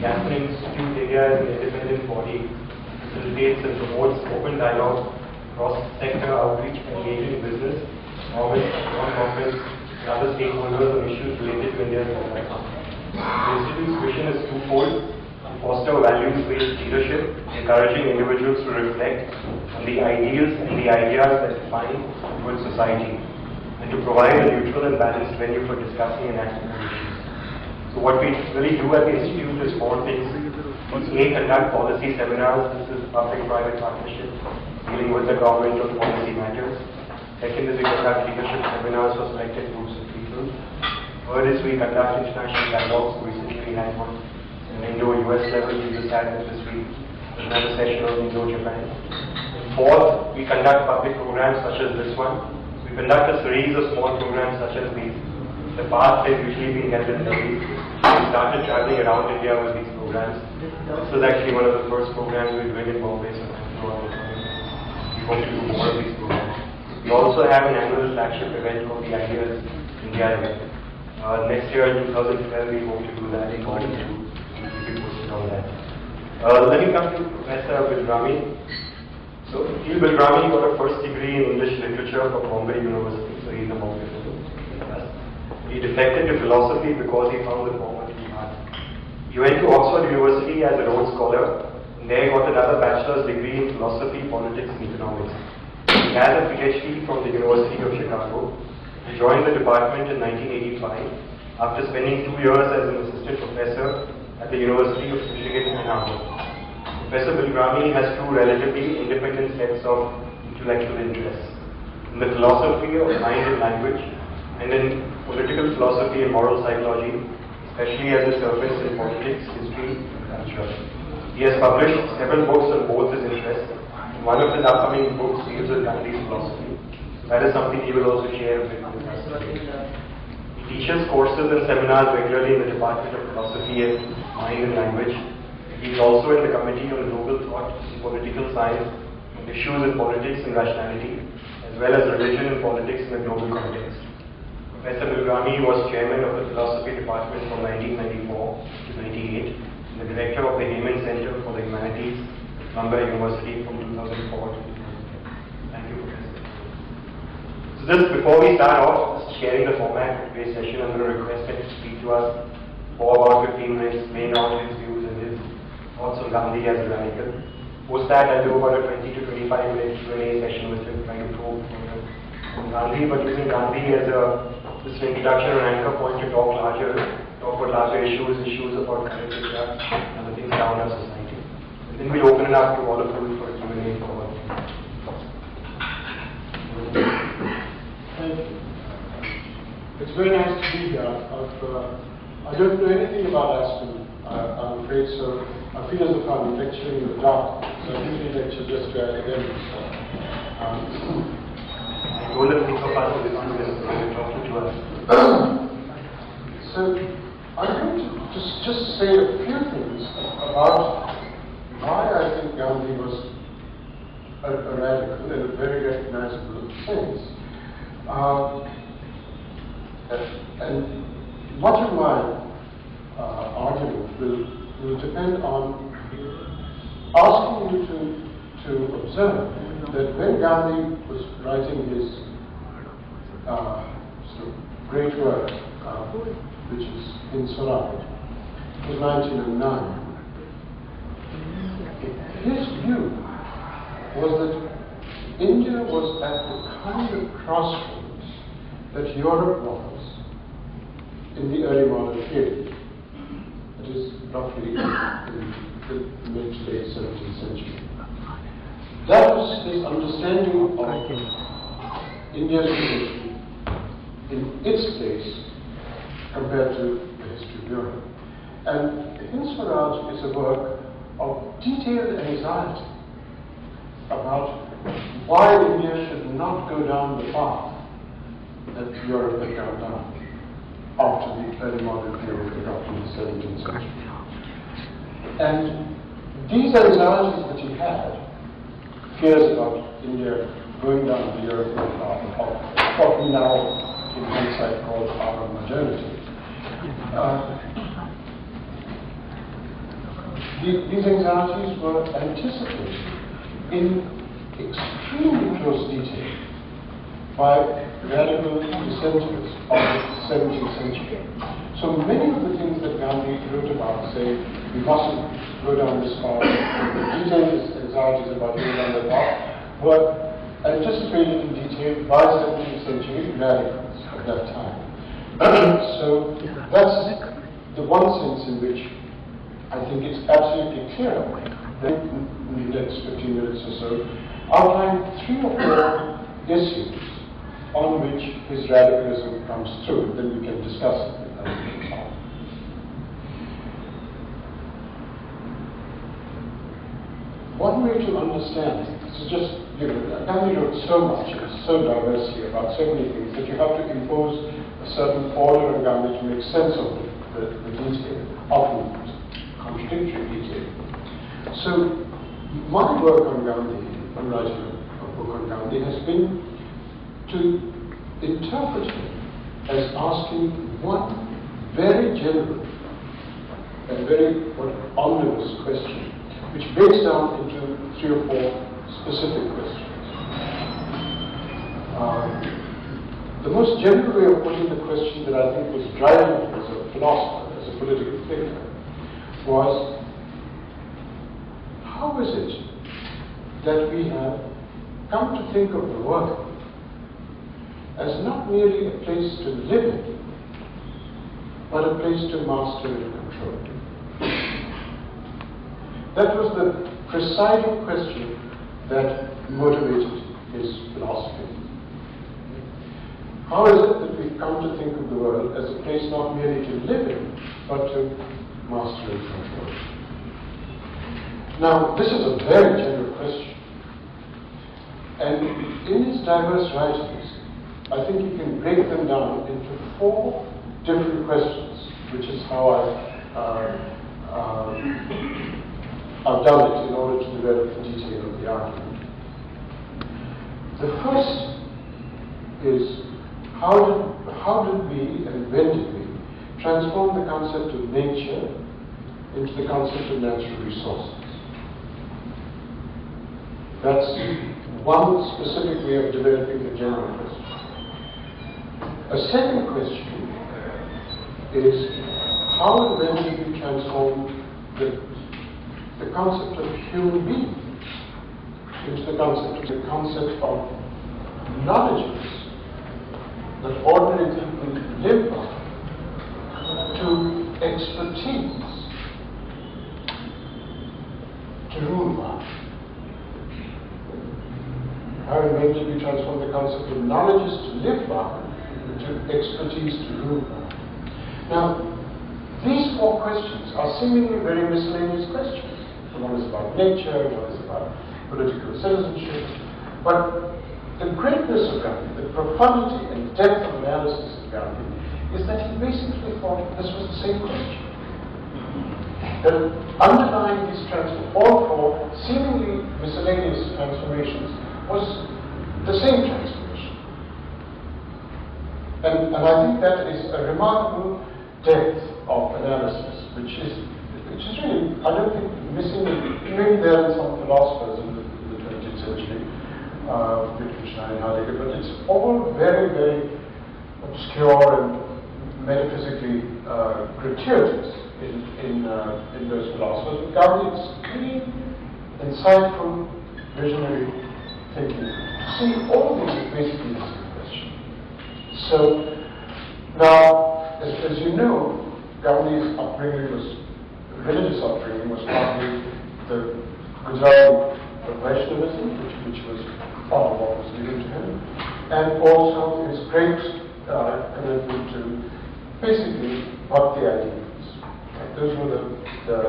The Aspen Institute India is an independent body, facilitates and promotes open dialogue, cross-sector outreach, engaging business, government, non-government, and other stakeholders on issues related to India's development. The Institute's vision is twofold: to foster values-based leadership, encouraging individuals to reflect on the ideals and the ideas that define good society, and to provide a neutral and balanced venue for discussing and acting on issues. So what we really do at the Institute is four things. A, conduct policy seminars. This is public-private partnership, dealing with the government on policy matters. Second is we conduct leadership seminars for selected groups of people. Third is we conduct international dialogues. Recently we had one in Indo-US level. We just had this week another session on Indo-Japan. Fourth, we conduct public programs such as this one. We conduct a series of small programs such as these. In the past, they've usually been held in Delhi. We started traveling around India with these programs. This was actually one of the first programs we did in Mumbai, so we hope to do more of these programs. We also have an annual flagship event called the Ideas India event. Next year in 2012, we hope to do that in order to keep you posted on that. Let me come to Professor Bilrami. So, Bilrami got a first degree in English literature from Bombay University, so he's a Bombay fellow. He defected to philosophy because he found the former too hard. He went to Oxford University as a Rhodes Scholar, and there got another bachelor's degree in philosophy, politics, and economics. He has a PhD from the University of Chicago. He joined the department in 1985 after spending 2 years as an assistant professor at the University of Michigan Ann Arbor. Professor Bilrami has two relatively independent sets of intellectual interests: in the philosophy of mind and language, and in political philosophy and moral psychology, especially as a surface in politics, history, and culture. He has published several books on both his interests. One of his upcoming books deals with Gandhi's philosophy. That is something he will also share with us today. He teaches courses and seminars regularly in the Department of Philosophy and Mind and Language. He is also in the Committee on Global Thought and Political Science on issues in politics and rationality, as well as religion and politics in a global context. Professor Bilrami was chairman of the Philosophy Department from 1994 to 98, and the director of the Heyman Center for the Humanities at Mumbai University from 2004 to 2010. Thank you, Professor. So just before we start off, sharing the format of today's session, I'm going to request him to speak to us for about 15 minutes, laying out his views and his thoughts on Gandhi as a radical. Post that, I'll do about a 20 to 25 minute Q&A session with him, trying to probe on Gandhi, but using Gandhi as just an introduction or an anchor point to talk about larger issues about current India and the things around our society. And then we'll open it up to all of you for Q&A for all. Thank you. It's very nice to be here. I don't know anything about Aspen, I'm afraid, so I feel as if I'm lecturing in the dark. So I usually lecture just to academics. I told them to pick up part of this one when they're talking to us. So I'm going to just say a few things about why I think Gandhi was a radical in a very recognizable sense. And much of my argument will depend on asking you to observe that when Gandhi was writing his sort of great work, which is in Swaraj, it was 1909. His view was that India was at the kind of crossroads that Europe was in the early modern period. It is roughly in the mid to late 17th century. That was his understanding of India's position in its place compared to the history of Europe. And in Swaraj is a work of detailed anxiety about why India should not go down the path that Europe had gone down after the early modern period up to the 17th century. And these anxieties that he had, fears about India going down the European path of what we now in hindsight call our modernity, these anxieties were anticipated in extremely close detail by radical dissenters of the 17th century. So many of the things that Gandhi wrote about, say, we mustn't go down this path, detailed anxieties about going down that path, were anticipated in detail by 17th century radicals at that time. So that's the one sense in which I think it's absolutely clear that in the next 15 minutes or so, outline 3 or 4 issues on which his radicalism comes through. Then we can discuss it with time. One way to understand, so just, Gandhi wrote so much, it's so diverse here about so many things that you have to impose a certain order on Gandhi to make sense of the detail, often contradictory detail. So, my work on Gandhi, on writing a book on Gandhi, has been to interpret him as asking one very general and very omnibus question, which breaks down into 3 or 4 specific questions. The most general way of putting the question that I think was driving him as a philosopher, as a political thinker, was, how is it that we have come to think of the world as not merely a place to live in, but a place to master and control? That was the presiding question that motivated his philosophy. How is it that we come to think of the world as a place not merely to live in, but to master and control? Now, this is a very general question. And in his diverse writings, I think you can break them down into 4 different questions, which is how I've done it in order to develop the detail of the argument. The first is, how did we and when did we transform the concept of nature into the concept of natural resources? That's one specific way of developing the general question. A second question is, how and when did we transform the concept of human being into the concept of knowledges that ordinary people live by, to expertise to rule by? How and when did we transform the concept of knowledges to live by into expertise to rule by? Now, these 4 questions are seemingly very miscellaneous questions. One is about nature, one is about political citizenship. But the greatness of Gandhi, the profundity and depth of analysis of Gandhi, is that he basically thought this was the same question. That underlying these all 4 seemingly miscellaneous transformations was the same transformation. And I think that is a remarkable depth of analysis, which is really, I don't think, missing. Maybe there are some philosophers in the 20th century, Wittgenstein, Heidegger, but it's all very, very obscure and metaphysically gratuitous in those philosophers. But Gandhi is clean, insightful, visionary thinking. To see all these is basically the same question. So, now, as you know, Gandhi's religious upbringing was partly the Gujarati Vaishnavism, which was part of what was given to him, and also his great commitment to basically bhakti ideals. Those were the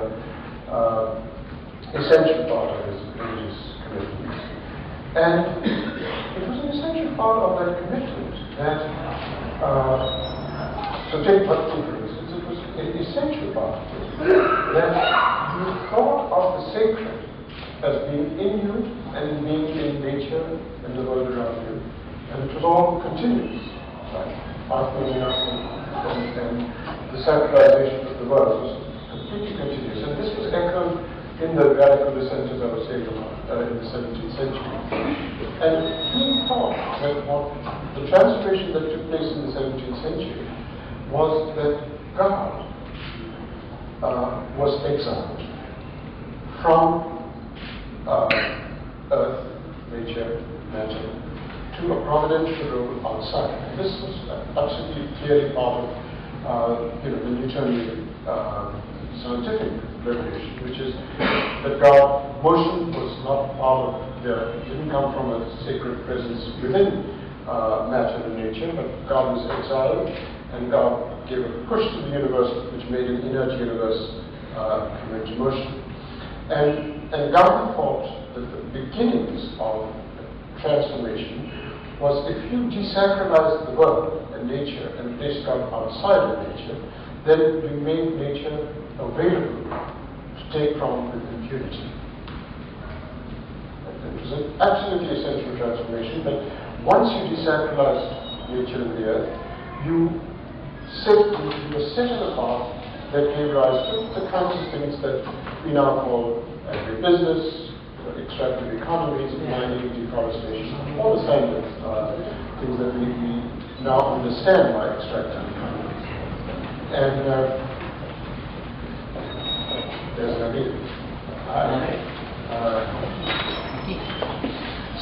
essential part of his religious commitments. And it was an essential part of that commitment that, so take bhakti for instance, it was an essential part of it, that you thought of the sacred as being in you and being in nature and the world around you. And it was all continuous, right? And the sacralization of the world was completely continuous. And this was echoed in the radical dissenters, I was saying in the 17th century. And he thought that the transformation that took place in the 17th century was that God was exiled from earth, nature, matter, to a providential role outside. And this was absolutely clearly part of the Newtonian scientific revelation, which is that motion was not part of didn't come from a sacred presence within matter and nature, but God was exiled, and God gave a push to the universe, which made an inert universe come into motion. And Gandhi thought that the beginnings of transformation was if you desacralize the world and nature and place God outside of nature, then you make nature available to take from with impunity. It was an absolutely essential transformation, that once you desacralize nature and the earth, you were set on a path that gave rise to the kinds of things that we now call agribusiness, extractive economies, mining, deforestation, all the kind of things that we now understand by extractive economies. And there's Nariman.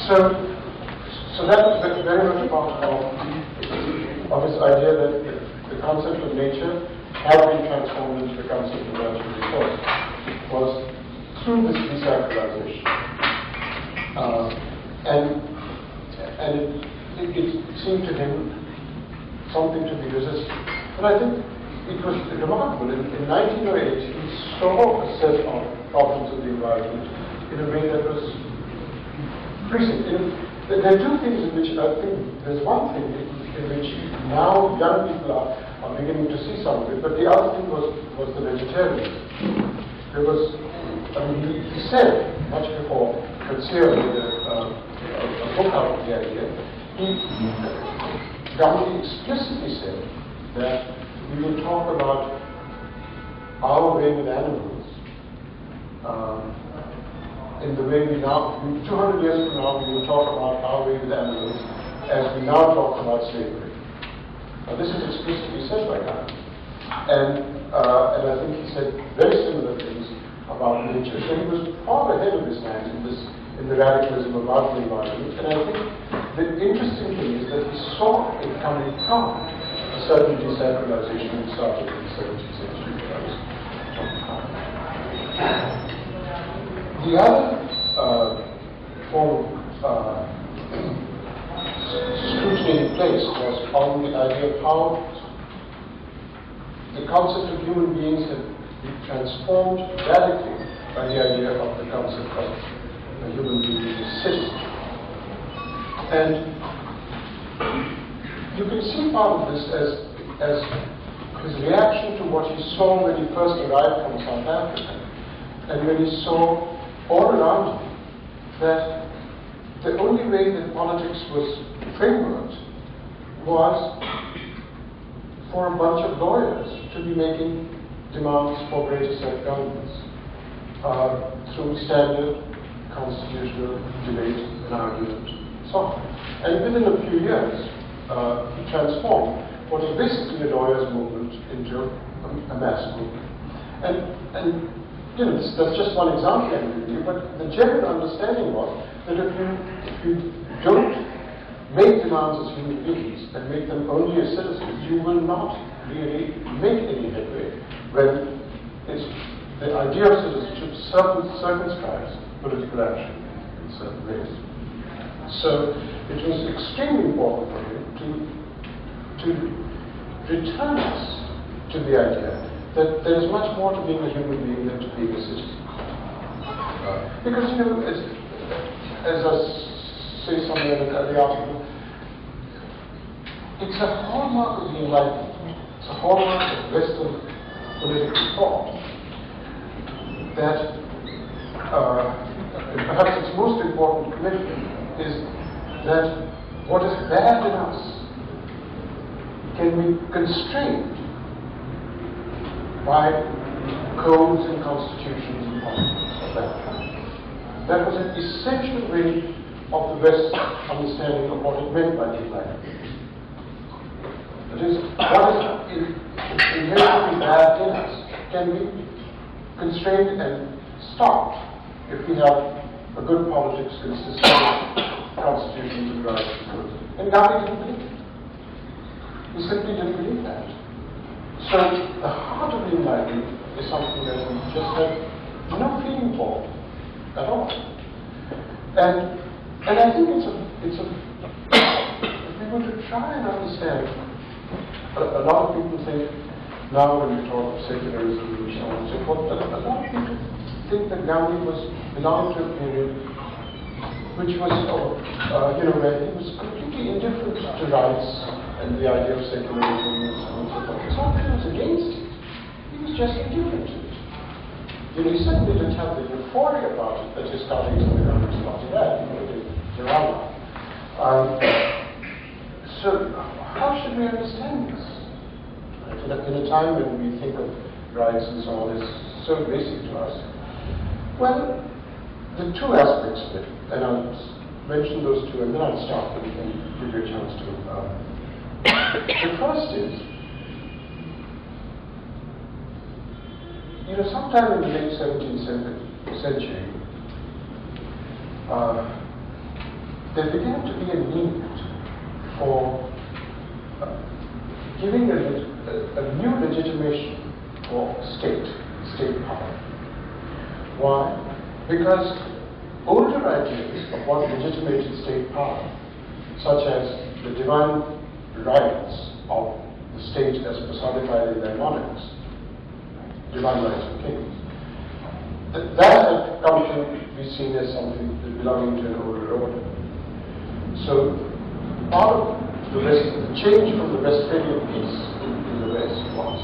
So that was very much part of this idea that the concept of nature had been transformed into the concept of natural resource was through this desacralization. And it seemed to him something to be resisted. But I think it was remarkable. In 1908, he saw a set of problems of the environment in a way that was recent. There are two things in which I think there's one thing in which now young people are beginning to see some of it, but the other thing was the vegetarianism. There was, he said much before Katsir made a book out of the idea. Gandhi explicitly said that we will talk about our way with animals in the way we now, 200 years from now, we will talk about our way with animals as we now talk about slavery. Now, this is explicitly said by Gandhi. And I think he said very similar things about nature. So he was far ahead of his time in the radicalism about the environment. And I think the interesting thing is that he saw it coming from a certain desacralization that started in the 17th century. The other form of scrutiny in place was on the idea of how the concept of human beings had been transformed radically by the idea of the concept of a human being as a citizen. And you can see part of this as his reaction to what he saw when he first arrived from South Africa, and when he saw all around him that the only way that politics was frameworked was for a bunch of lawyers to be making demands for greater self-governance through standard constitutional debate and argument and so on. And within a few years, he transformed what was basically a lawyers' movement into a mass movement. And that's just one example I'm giving you, but the general understanding was that if you don't make demands as human beings and make them only as citizens, you will not really make any headway when the idea of citizenship circumscribes political action in certain ways. So it was extremely important for him to return us to the idea that there is much more to being a human being than to being a citizen. Because, as I say somewhere in the article, it's a hallmark of the Enlightenment, it's a hallmark of Western political thought, that perhaps its most important commitment is that what is bad in us can be constrained by codes and constitutions and politics of that kind. That was an essential way of the West's understanding of what it meant by decline. That is, what is inherently bad in us can be constrained and stopped if we have a good politics and systemic constitutions and rights and codes. And Gandhi didn't believe it. He simply didn't believe that. So the heart of the Enlightenment is something that we just have no feeling for at all. And I think it's a if we were to try and understand, a lot of people think now when we talk of secularism and so on and so forth, a lot of people think that Gandhi was belonging to a period which was where he was completely indifferent to rights and the idea of secularism and so on and so forth. It's not that he was against it, he was just indifferent to it. He certainly didn't have the euphoria about it that his colleagues in the Communist Party had, the Chavan. So how should we understand this? Right? In a time when we think of rights and so on is so basic to us, well, the two aspects of it, and I'll mention those two and then I'll stop and give you a chance to. The first is, sometime in the late 17th century, there began to be a need for giving a new legitimation for state power. Why? Because older ideas of what legitimated state power, such as the divine rights of the state as personified in their monarchs, divine rights of kings, that had come to be seen as something belonging to an older order. So part of the change from the Westphalian peace in the West was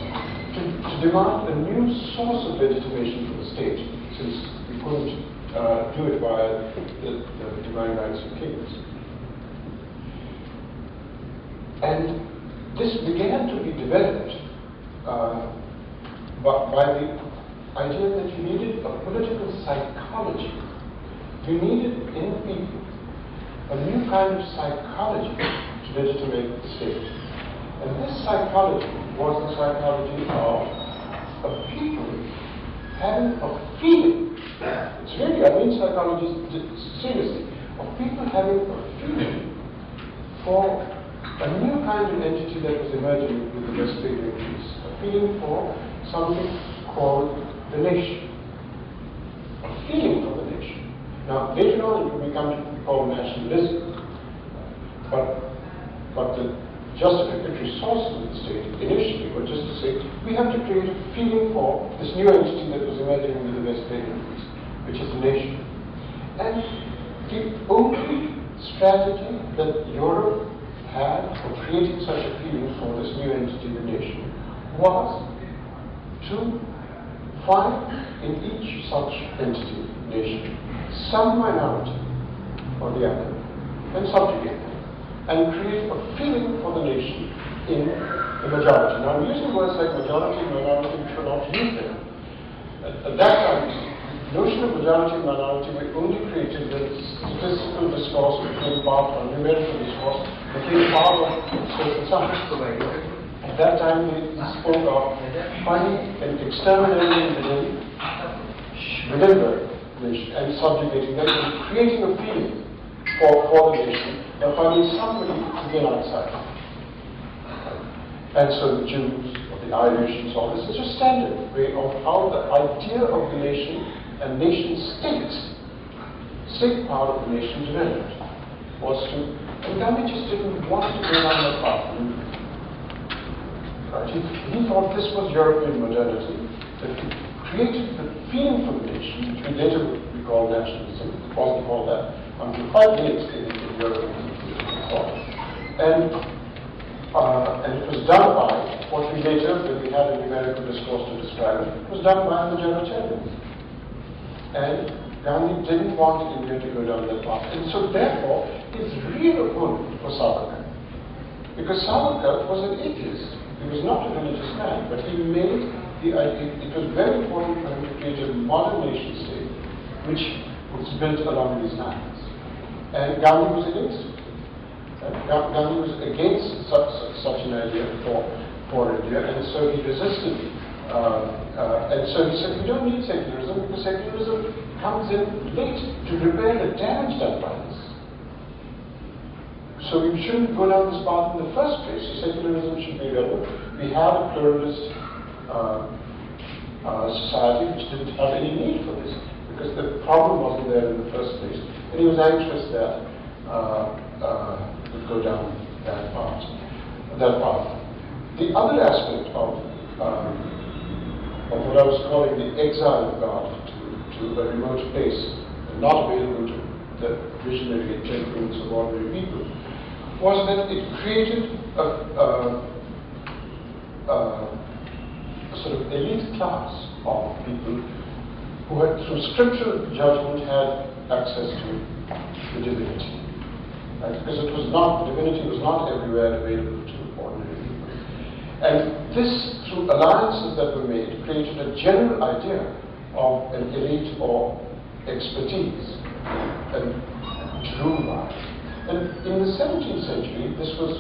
to demand a new source of legitimation for the state, since we couldn't do it via the divine rights of kings. And this began to be developed by the idea that you needed a political psychology. You needed in people a new kind of psychology to legitimate the state. And this psychology was the psychology of people having a feeling. It's really, I mean psychology seriously, of people having a feeling for a new kind of entity that was emerging with the Westphalian peace, a feeling for something called the nation, a feeling for the nation. Now, later on it will become to be called nationalism, but the justificatory sources of the state initially were just to say, we have to create a feeling for this new entity that was emerging with the Westphalian peace, which is the nation. And the only strategy that Europe had for creating such a feeling for this new entity, the nation, was to find in each such entity, nation, some minority or the other, and subjugate them, and create a feeling for the nation in the majority. Now, I'm using words like majority and minority, we should not use them. At that time, the notion of majority and minority were only created when statistical discourse became part of numerical discourse, became part of social science. At that time, we spoke of finding and exterminating within the nation and subjugating them and creating a feeling for the nation by finding somebody to be outside. And so the Jews or the Irish and so on, this is a standard way of how the idea of the nation and nation state part of the nation developed, was to, and Gandhi just didn't want to go down that path. He thought this was European modernity, that created the feeling for the nation, which we later we call nationalism. It wasn't called that until quite late in European thought. And it was done by what we later, when we had a numerical discourse to describe it, was done by majoritarians. And Gandhi didn't want India to go down that path. And so therefore, his real opponent was Savarkar. Because Savarkar was an atheist. He was not a religious man, but he made it was very important for him to create a modern nation state which was built along these lines. And Gandhi was against it. Gandhi was against such an idea for India, and so he resisted. And so he said, we don't need secularism because secularism comes in late to repair the damage done by this. So we shouldn't go down this path in the first place. So secularism should be relevant. We had a pluralist society which didn't have any need for this because the problem wasn't there in the first place. And he was anxious that would go down that path. The other aspect of what I was calling the exile of God to a remote place, not available to the visionary temperaments of ordinary people, was that it created a sort of elite class of people who had, through scriptural judgment, had access to the divinity. Right? Because divinity was not everywhere available to ordinary people. And this, through alliances that were made, created a general idea of an elite or expertise and to rule by. And in the 17th century, this was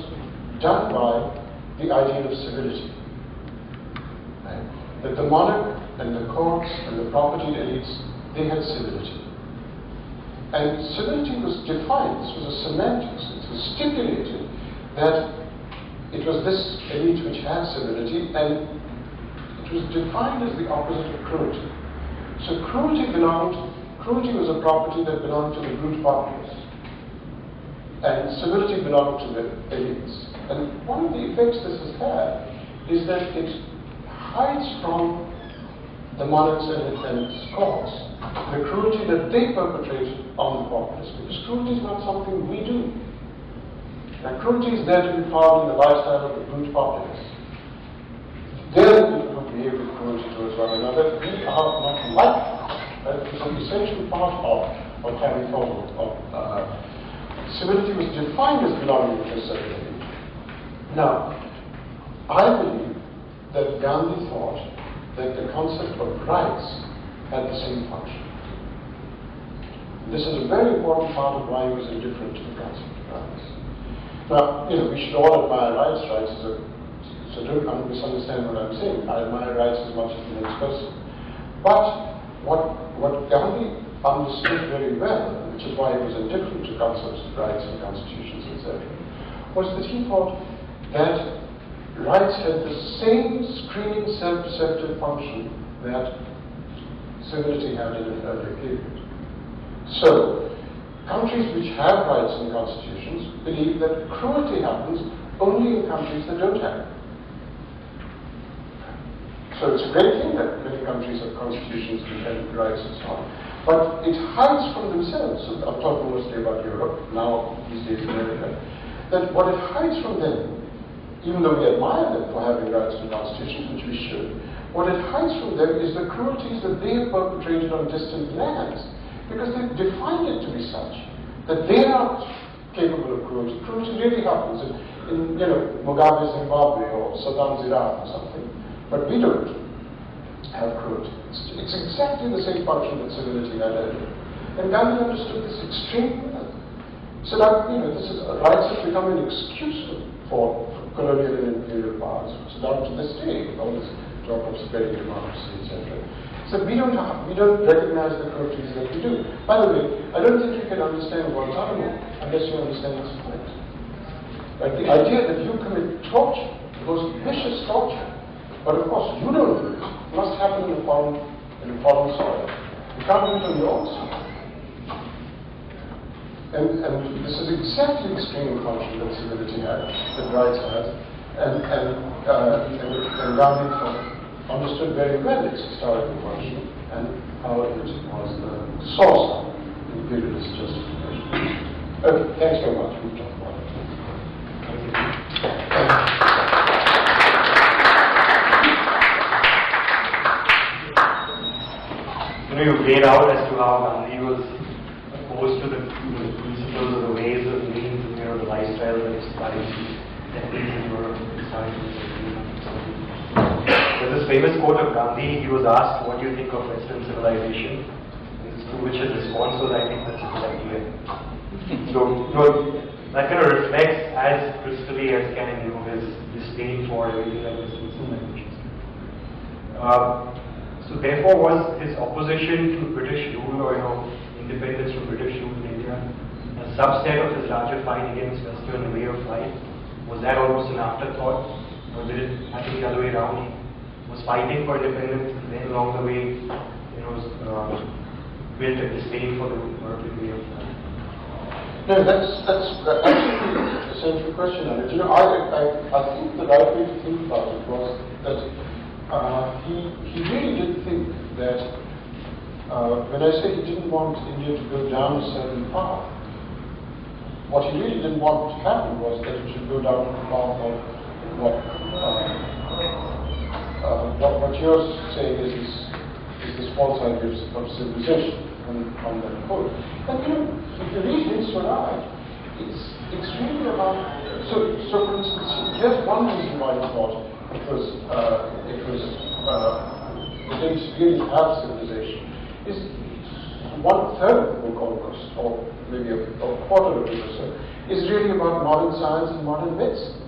done by the ideal of civility. Right? That the monarch and the courts and the propertied elites, they had civility. And civility was defined, this was a semantics, it was stipulated that it was this elite which had civility, and it was defined as the opposite of cruelty. So cruelty was a property that belonged to the brute populace, and civility belonged to the elites. And one of the effects this has had is that it hides from the monarchs and courts the cruelty that they perpetrate on the populace, because cruelty is not something we do. And cruelty is there to be found in the lifestyle of the brute populace. They're the people who behave with cruelty towards one another. We are not like that. It's an essential part of having thought of civility was defined as belonging to a certain elite. Now, I believe that Gandhi thought that the concept of rights had the same function. This is a very important part of why he was indifferent to the concept of rights. Now, we should all admire rights. So don't misunderstand what I'm saying. I admire rights as much as the next person. But what Gandhi understood very well, which is why he was indifferent to concepts of rights and constitutions, etc., was that he thought that rights had the same screening self-deceptive function that civility had in an earlier period. So, countries which have rights and constitutions believe that cruelty happens only in countries that don't have it. So it's a great thing that many countries have constitutions, independent rights and so on. But it hides from themselves, so I'm talking mostly about Europe, now these days America, that what it hides from them, even though we admire them for having rights and constitutions, which we should, what it hides from them is the cruelties that they have perpetrated on distant lands, because they've defined it to be such that they are not capable of cruelty. Cruelty really happens in Mugabe, Zimbabwe, or Saddam's Iraq or something, but we don't have cruelty. It's exactly the same function that civility had earlier. And Gandhi understood this extremely well. So that, rights have become an excuse for colonial and imperial powers. So down to this day, with all this talk of spreading democracy, etc. So we don't recognize the cruelties that we do. By the way, I don't think you can understand Guantanamo unless you understand this point. Right? The idea that you commit torture, the most vicious torture, but of course you don't do it. It must happen in a foreign soil. You can't do it on your own soil. And this is exactly the stream of function that civility had, that rights had, and Gandhi understood very well its historical function and how it was the source of imperialist justification. Okay, thanks very much. We'll talk about it. You laid out as to how Gandhi was opposed to the principles or the ways of living, the lifestyle that is starting to in Europe, starting to There's this famous quote of Gandhi. He was asked, "What do you think of Western civilization?" To which his response was, "I think that's a good idea." So, that kind of reflects as crystally as can, his disdain for everything that Western civilization. So therefore, was his opposition to British rule or independence from British rule in India a subset of his larger fight against Western way of life? Was that almost an afterthought, or did it happen the other way around? He was fighting for independence, and then along the way, built a disdain for the European way of life. No, that's actually a central question. And I think the right way to think about it was that he really did think that when I say he didn't want India to go down a certain path, what he really didn't want to happen was that it should go down the path of what you're saying is this false idea of civilization on that code. And if you read his Swaraj, it's really about. So for instance, here's one reason why he thought it didn't really have civilization. Is 1/3 of the book almost, or maybe a quarter of it or so, is really about modern science and modern medicine.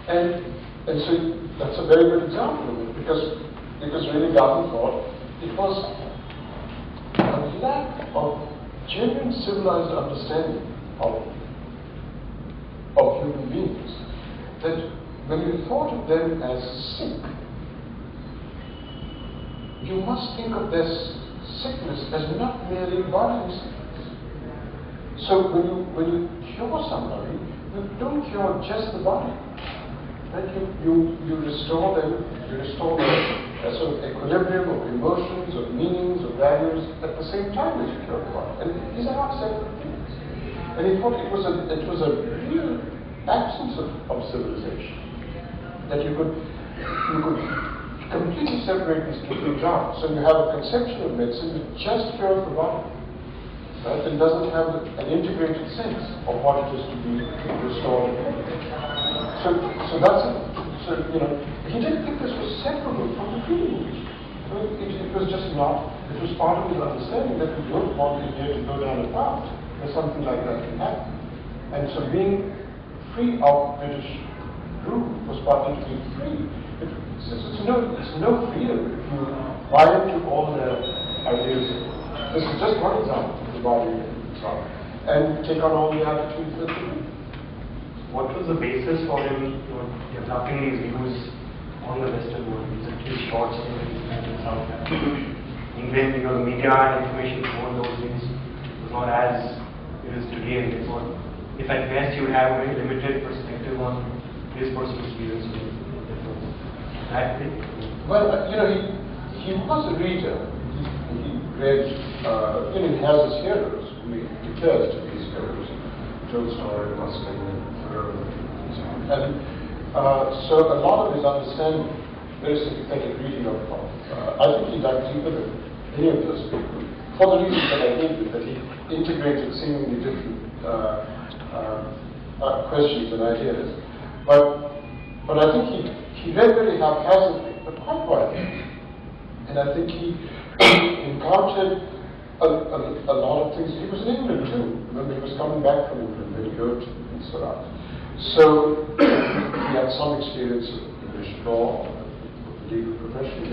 And so that's a very good example of it, because really Gandhi thought it was a lack of genuine civilized understanding of human beings, that when you thought of them as sick, you must think of this sickness as not merely bodily sickness. So when you cure somebody, you don't cure just the body. Right? You restore them a sort of equilibrium of emotions, of meanings, of values at the same time as you cure the body. And these are not separate things. And he thought it was a real absence of civilization, that you could completely separate these two things out. So you have a conception of medicine that just cures the body, right? And doesn't have an integrated sense of what it is to be restored. So that's it. So he didn't think this was separable from the freedom movement. It was just not. It was part of his understanding that we don't want India to go down a path where something like that can happen. And so being free of British rule was partly to be free. It's no freedom if you buy into all the ideas. This is just one example of the body itself, and take on all the attitudes that you do. What was the basis for him developing these views on the Western world? These actually short stories in South Africa. England, the media and information flow in those days was not as it is today, and therefore, if at best you have a very limited perspective on his personal experience with that thing. Well, he was a reader. He read, he has his heroes, whom he declares to be his heroes. Tolstoy, Aspen, and so a lot of his understanding, very sympathetic reading of I think he dug deeper than any of those people, for the reasons that I gave, that he integrated seemingly different questions and ideas. But I think he read very haphazardly, but quite widely. And I think he encountered a lot of things. He was in England too. Remember, he was coming back from England when he wrote in Surat. So he had some experience of English law, of the legal profession.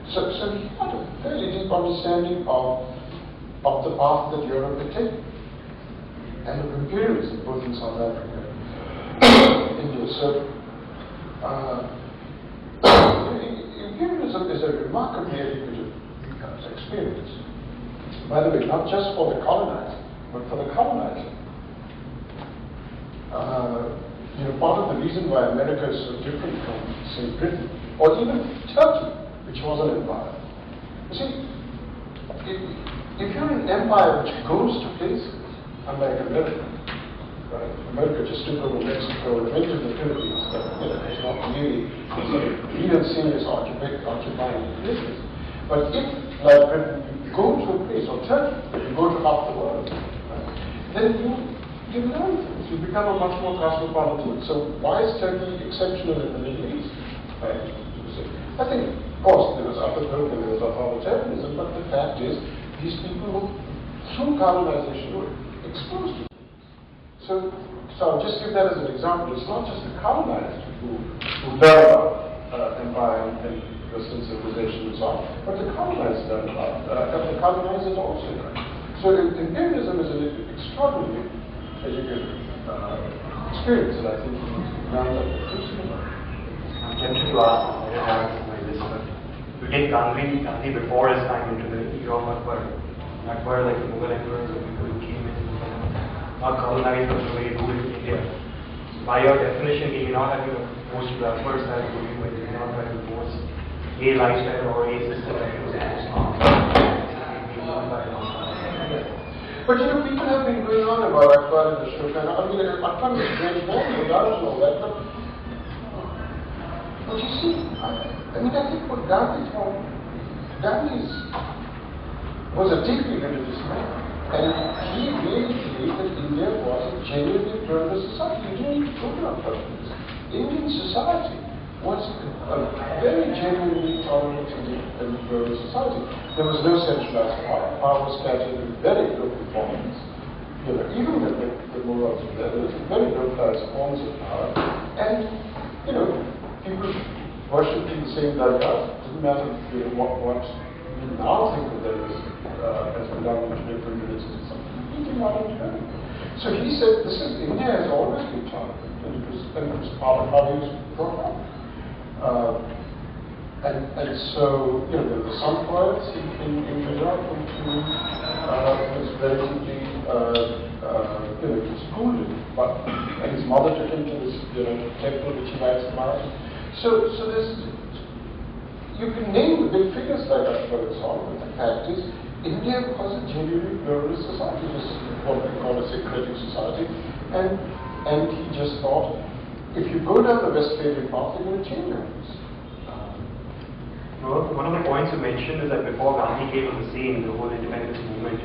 So he had a fairly deep understanding of the path that Europe had taken, and of imperialism, both in South Africa and India. So imperialism is a remarkably educative experience. By the way, not just for the colonizer, but for the colonizer. Part of the reason why America is so different from, say, Britain, or even Turkey, which was an empire. You see, if you're an empire which goes to places, unlike America, right? America just took over Mexico and went to the Philippines, but it's not really real serious occupying places. But if, like Britain, you go to a place, or Turkey, you go to half the world, right? Then you learn things. You become a much more cosmopolitan. So why is Turkey exceptional in the Middle East? I think, of course, there was upper-growth and there was authoritarianism, but the fact is, these people were, through colonization, were exposed to things. So I'll just give that as an example. It's not just the colonized who learn about empire and Western civilization and so on, but the colonized learn about the colonizers also learn. So imperialism is an extraordinarily educative experience, and I think you learn that about. I'm tempted to ask, I don't have it on my list, but you take Gandhi before his time into the era of Akbar, like the Mughal emperors or people who came in, not colonized but really ruled India. By your definition, he may not have been opposed to the Akbar style ruling, but he may not have been opposed a lifestyle or a system that was But you know, people have been going on about Akbar and the Shuk, and I mean, Akbar was a great man, no doubt and all that, but you see, I think what Gandhi thought, was a deeply religious man, and he really believed that India was a genuinely pluralist society. You didn't need to talk about politics. Indian society was a very genuinely tolerant and pluralist society. There was no centralized power. Power was scattered in very local forms. You know, even with the morals of there was very localized forms of power, and you know, people worshipped in the same dargahs. It didn't matter what we now think of them as belonging to different religions or something. He did not understand. So he said, India has always been tolerant, and it was part of how he was brought up. And so, you know, there were some poets in Gujarat who was relatively, you know, schooled, and his mother took him to this, you know, temple which he likes about. So there's, you can name the big figures like Aspen and so on, but the fact is, India was a genuinely pluralist society. It was what we call a syncretic society, and he just thought, if you go down the Westphalian path, you're going to change things. One of the points you mentioned is that before Gandhi came on the scene, the whole independence movement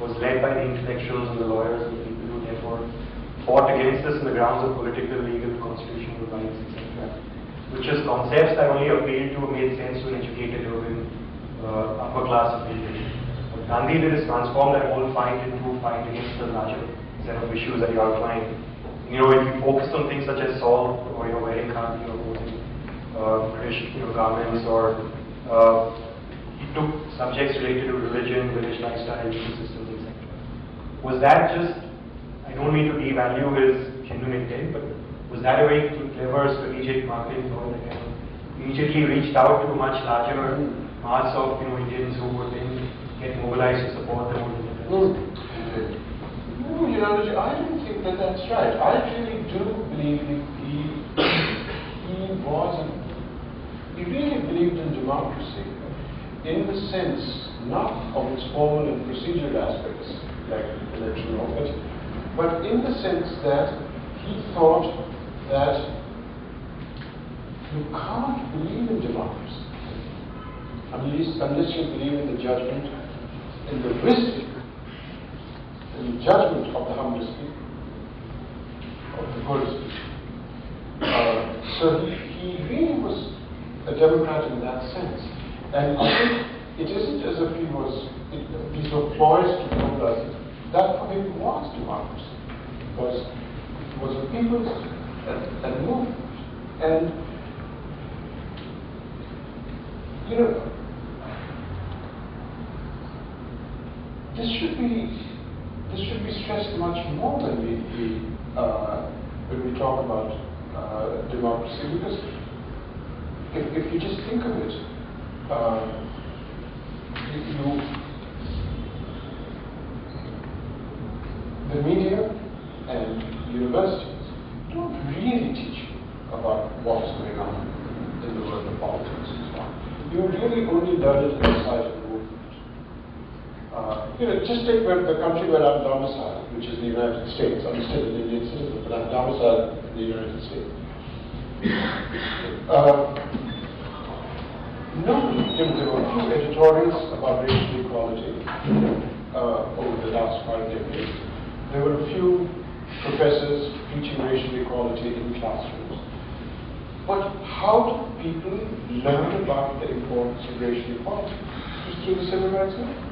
was led by the intellectuals and the lawyers and the people who therefore fought against this on the grounds of political, legal, constitutional rights, etc. Which is concepts that only appealed to or made sense to an educated urban upper class of India. What Gandhi did is transform that whole fight into a fight against the larger set of issues that you outlined. You know, if you focused on things such as salt or wearing khadi or wearing British garments, or he took subjects related to religion, village lifestyle, ecosystems, etc. Was that just, I don't mean to devalue his genuine intent, but was that a very clever strategic marketing thought that kind of immediately reached out to a much larger mass of Indians who would then get mobilized to support the movement? No, I don't think that's right. I really do believe that he really believed in democracy in the sense not of its formal and procedural aspects like election law, but in the sense that he thought that you can't believe in democracy unless you believe in the judgment, in the wisdom, in the judgment of the humblest people, of the poorest people. So he really was a democrat in that sense. And I think it isn't as if these were ploys to mobilize it. That for him was democracy, because it was a people's and movement. And this should be stressed much more when we talk about democracy, because if you just think of it, the media and universities don't really teach you about what's going on in the world of politics and so on. You really only learn it inside the movement. Just take the country where I'm domiciled, which is the United States. I'm still an Indian citizen, but I'm domiciled in the United States. There were a few editorials about racial equality over the last 5 decades. There were a few professors preaching racial equality in classrooms. But how do people learn about the importance of racial equality? It was through the civil rights movement.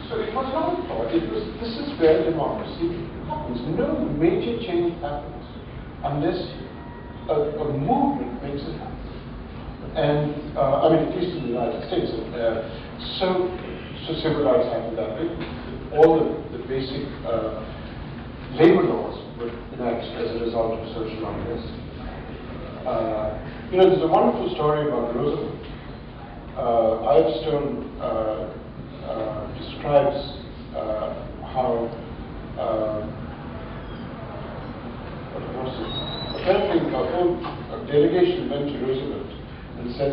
So it was not thought. This is where democracy happens. No major change happens unless a movement makes it happen. And I mean, at least in the United States. So civil rights happened that way. All the basic labor laws were enacted as a result of social unrest. There's a wonderful story about Roosevelt. Stone describes how apparently a delegation went to Roosevelt and said,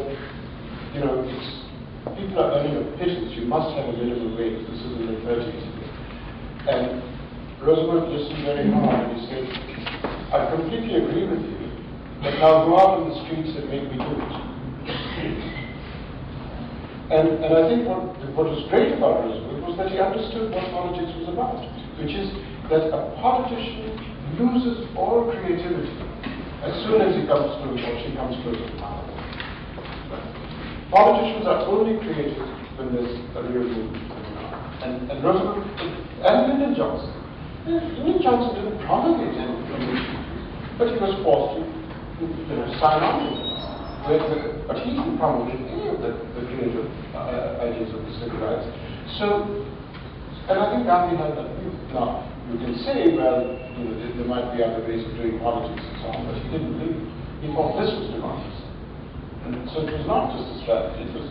people are earning a pittance, you must have a minimum wage. This is in the 30s. And Roosevelt listened very hard and he said, I completely agree with you, but now go out in the streets and make me do it. And I think what was great about Roosevelt was that he understood what politics was about, which is that a politician loses all creativity as soon as he comes to or she comes close to power. Politicians are only creative when there's a real movement going on. And Roosevelt and Lyndon Johnson. Lyndon Johnson didn't promulgate any revolution, but he was forced to sign on to it. But he didn't promulgate any of the creative ideas of the civil rights. So, and I think Gandhi had that view. Now, you can say, well, there might be other ways of doing politics and so on, but he didn't believe it. He thought this was democracy. And so it was not just a strategy, it was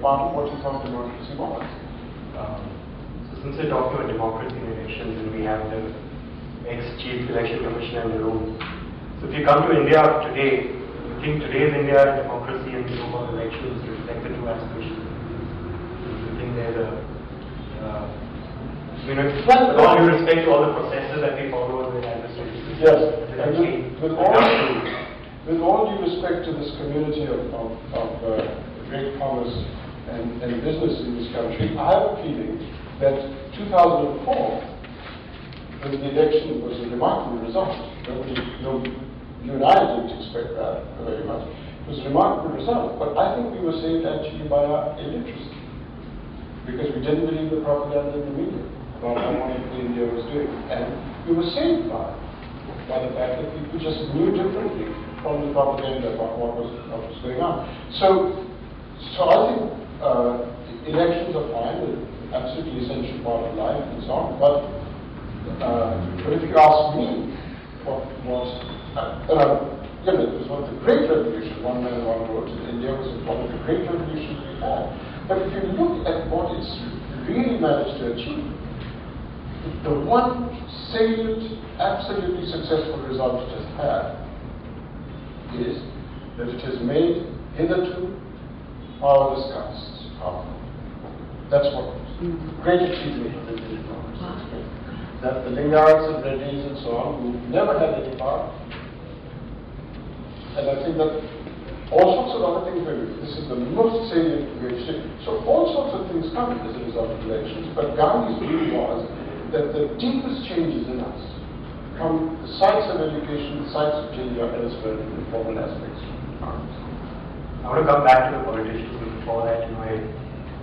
part of what he thought democracy was. So since we're talking about democracy in elections and we have the ex-chief election commissioner in the room, so if you come to India today, you think today's India democracy and so-called elections reflect the two aspirations? You think there's with all due respect to all the processes that we follow in the administration? Yes, with all due respect to this community of great commerce and business in this country, I have a feeling that 2004, when the election was a remarkable result. You and I didn't expect that very much. It was a remarkable result, but I think we were saved actually by our illiteracy, because we didn't believe the propaganda in the media about how wonderful India was doing, and we were saved by the fact that people just knew differently from the propaganda about what was going on. So I think elections are fine, an absolutely essential part of life and so on. But if you ask me, what was it was one of the great revolutions, one man, one vote in India was one of the great revolutions we had. But if you look at what it's really managed to achieve, the one salient, absolutely successful result it has had is that it has made hitherto powerless castes powerful. That's what great achievement of the democracy. That the Lingayats and Reddis and so on, who never had any power, and I think that all sorts of other things were, this is the most salient way to say. So all sorts of things come as a result of elections, but Gandhi's view was that the deepest changes in us come the sites of education, the sites of change are elsewhere in the formal aspects. I want to come back to the politicians, but before that, I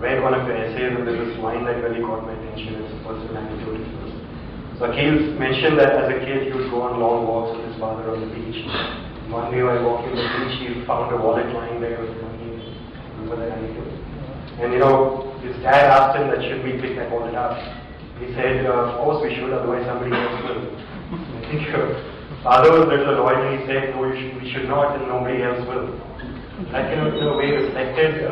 read one of your essays and there's this line that really caught my attention. It's a personal anecdote. So Akhil mentioned that as a kid he would go on long walks with his father on the beach. One day while walking on the beach, he found a wallet lying there with money. Remember that anecdote? And his dad asked him that should we pick that wallet up. He said, of course we should, otherwise somebody else will. I think your father was a little annoyed and he said, no, we should not, and nobody else will. That in a way reflected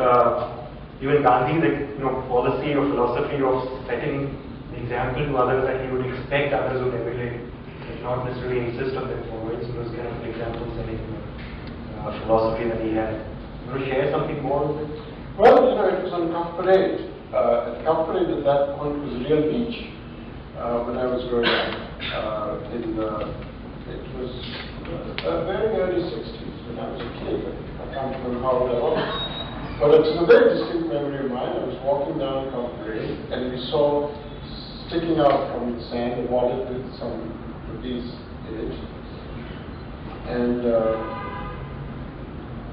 even Gandhi's policy or philosophy of setting the example to others that he would expect others would emulate, not necessarily insist on them following. So it was kind of an example setting philosophy that he had. You want to share something more with it? Well, it was on Cup Parade. Cup Parade at that point was a real beach when I was growing up. It was very early 60s when I was a kid. I can't remember how old I was. But it's a very distinct memory of mine. I was walking down Cup Parade and we saw sticking out from the sand, a wallet with some rupees in it.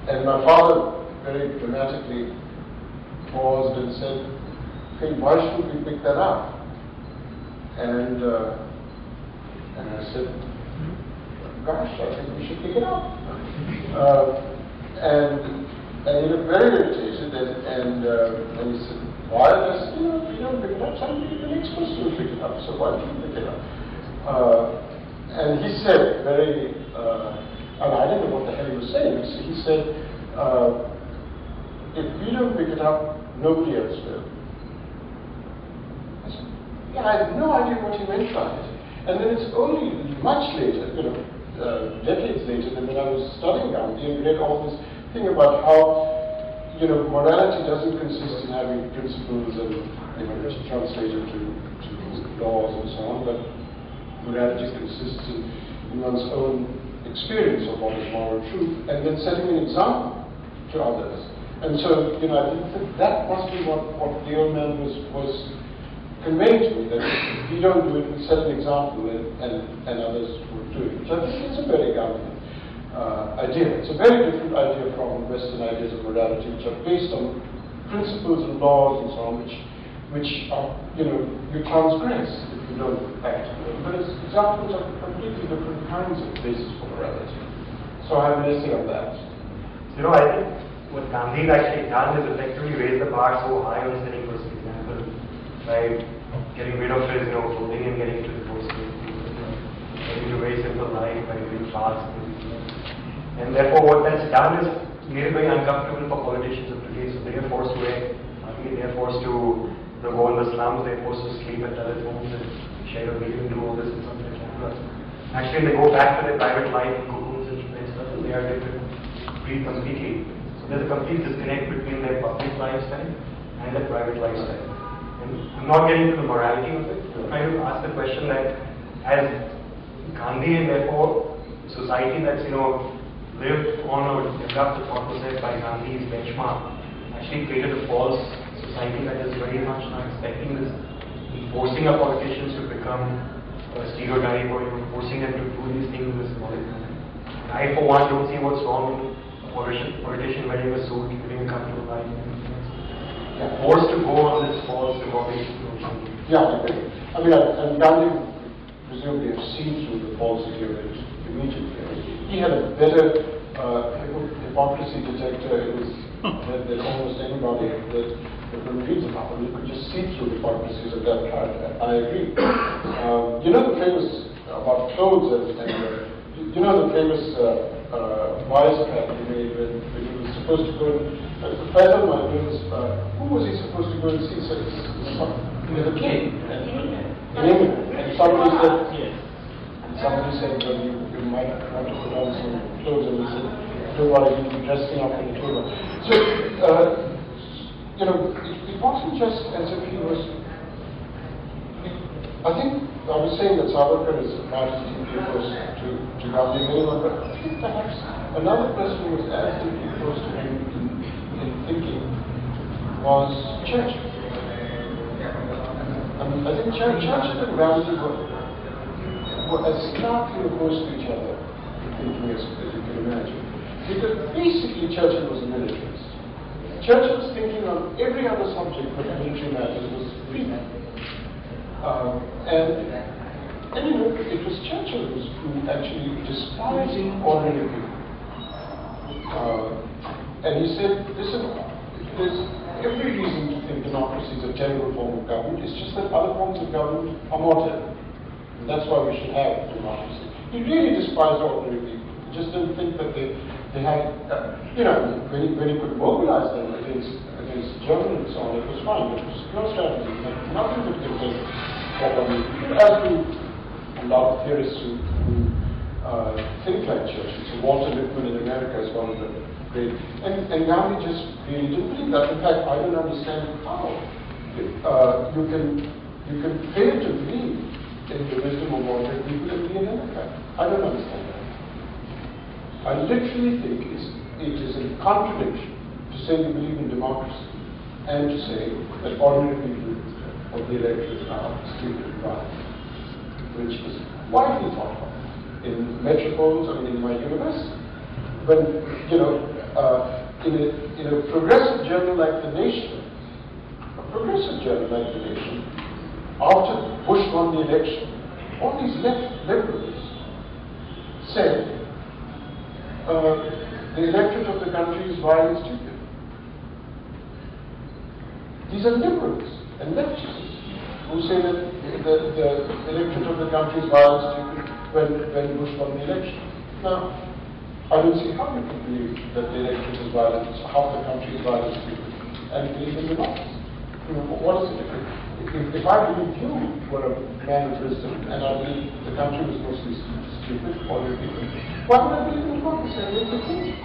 And my father very dramatically paused and said, "Hey, why should we pick that up?" And I said, "Gosh, I think we should pick it up." And he looked very irritated, and he said, "Why?" And I said, "We don't pick it up. Somebody, the next person will pick it up. So why don't you pick it up?" And he said very, and I didn't know what the hell he was saying. He said, "If we don't pick it up, nobody else will." I said, "Yeah, I had no idea what he meant by it." And then it's only much later, decades later, that when I was studying Gandhi and read all this thing about how, morality doesn't consist in having principles and, which are translated to laws and so on, but morality consists in one's own experience of what is moral truth, and then setting an example to others. And so, I think that must be what the old man was conveying to me, that if we don't do it, we set an example and others would do it. Which I think is a very Gandhian idea. It's a very different idea from Western ideas of morality, which are based on principles and laws and so on, which are, you transgress if you don't act on them. But it's examples of completely different kinds of basis for morality. So I have an essay on that. I think what Gandhi has actually done is effectively raise the bar so high on setting first example by getting rid of his, clothing and getting to the post, getting to a very simple life by doing fast. And therefore, what that's done is made it very uncomfortable for politicians of today. So they are forced to wear, they are forced to go in the slums, they are forced to sleep at telephones and share a meal and do all this in front of the cameras. Actually, they go back to their private life, cocoons and stuff, and they are different, breed completely. So there's a complete disconnect between their public lifestyle and their private lifestyle. And I'm not getting into the morality of it. I'm trying to ask the question that as Gandhi and therefore society that's, lived on or developed the thought process by Gandhi's benchmark actually created a false society that is very much not expecting this, forcing our politicians to become a stereotype or forcing them to do these things in a symbolic manner. I, for one, don't see what's wrong with a politician wearing a suit, living a comfortable life, and forced to go on this false symbolic notion. Yeah, I mean, and Gandhi presumably have seen through the falsity of it immediately. He had a better hypocrisy detector than almost anybody that one reads about. You could just see through hypocrisies of that kind. I agree. The famous about clothes and the famous wisecrack he made when he was supposed to go. A friend of mine was who was he supposed to go and see? So he was a king in England, and somebody said, well, you might want to put on some clothes, and he said, don't worry, you'll be dressing up in the table. So, it wasn't just as if he was. I think I was saying that Savarkar is not as deeply close to Gandhi as anyone, but I think perhaps another person who was as deeply close to him in thinking was Churchill. I think Churchill and Gandhi were as starkly opposed to each other in thinking as you can imagine. Because basically Churchill was a militarist. Churchill's thinking on every other subject but military matters was freedom. It was Churchill who actually despised ordinary people. And he said, listen, there's every reason to think democracy is a terrible form of government. It's just that other forms of government are more terrible. And that's why we should have democracy. He really despised ordinary people. He just didn't think that they had, when he could mobilize them against Germany and so on, it was fine. It was pure strategy. Nothing could contain ordinary people. As do a lot of theorists who think like Churchill. So Walter Lippmann in America is one of the great. And Gandhi just really didn't believe that. In fact, I don't understand how you can fail to believe in the wisdom of ordinary people and be an Democrat. I don't understand that. I literally think it is a contradiction to say you believe in democracy and to say that ordinary people of the electorate are stupid right, which is widely thought of in metropoles, I mean in my university. When, you know, in a progressive journal like The Nation, after Bush won the election, all these left liberals said the electorate of the country is vile and stupid. These are liberals and leftists who say that the electorate of the country is vile and stupid when Bush won the election. Now, I don't see how you can believe that the electorate is vile and half the country is vile and stupid and believe in the opposite. You know, what is the difference? If I believe you were a man of wisdom and I believe the country was mostly stupid, all your people, why would I believe in democracy? I believe in king.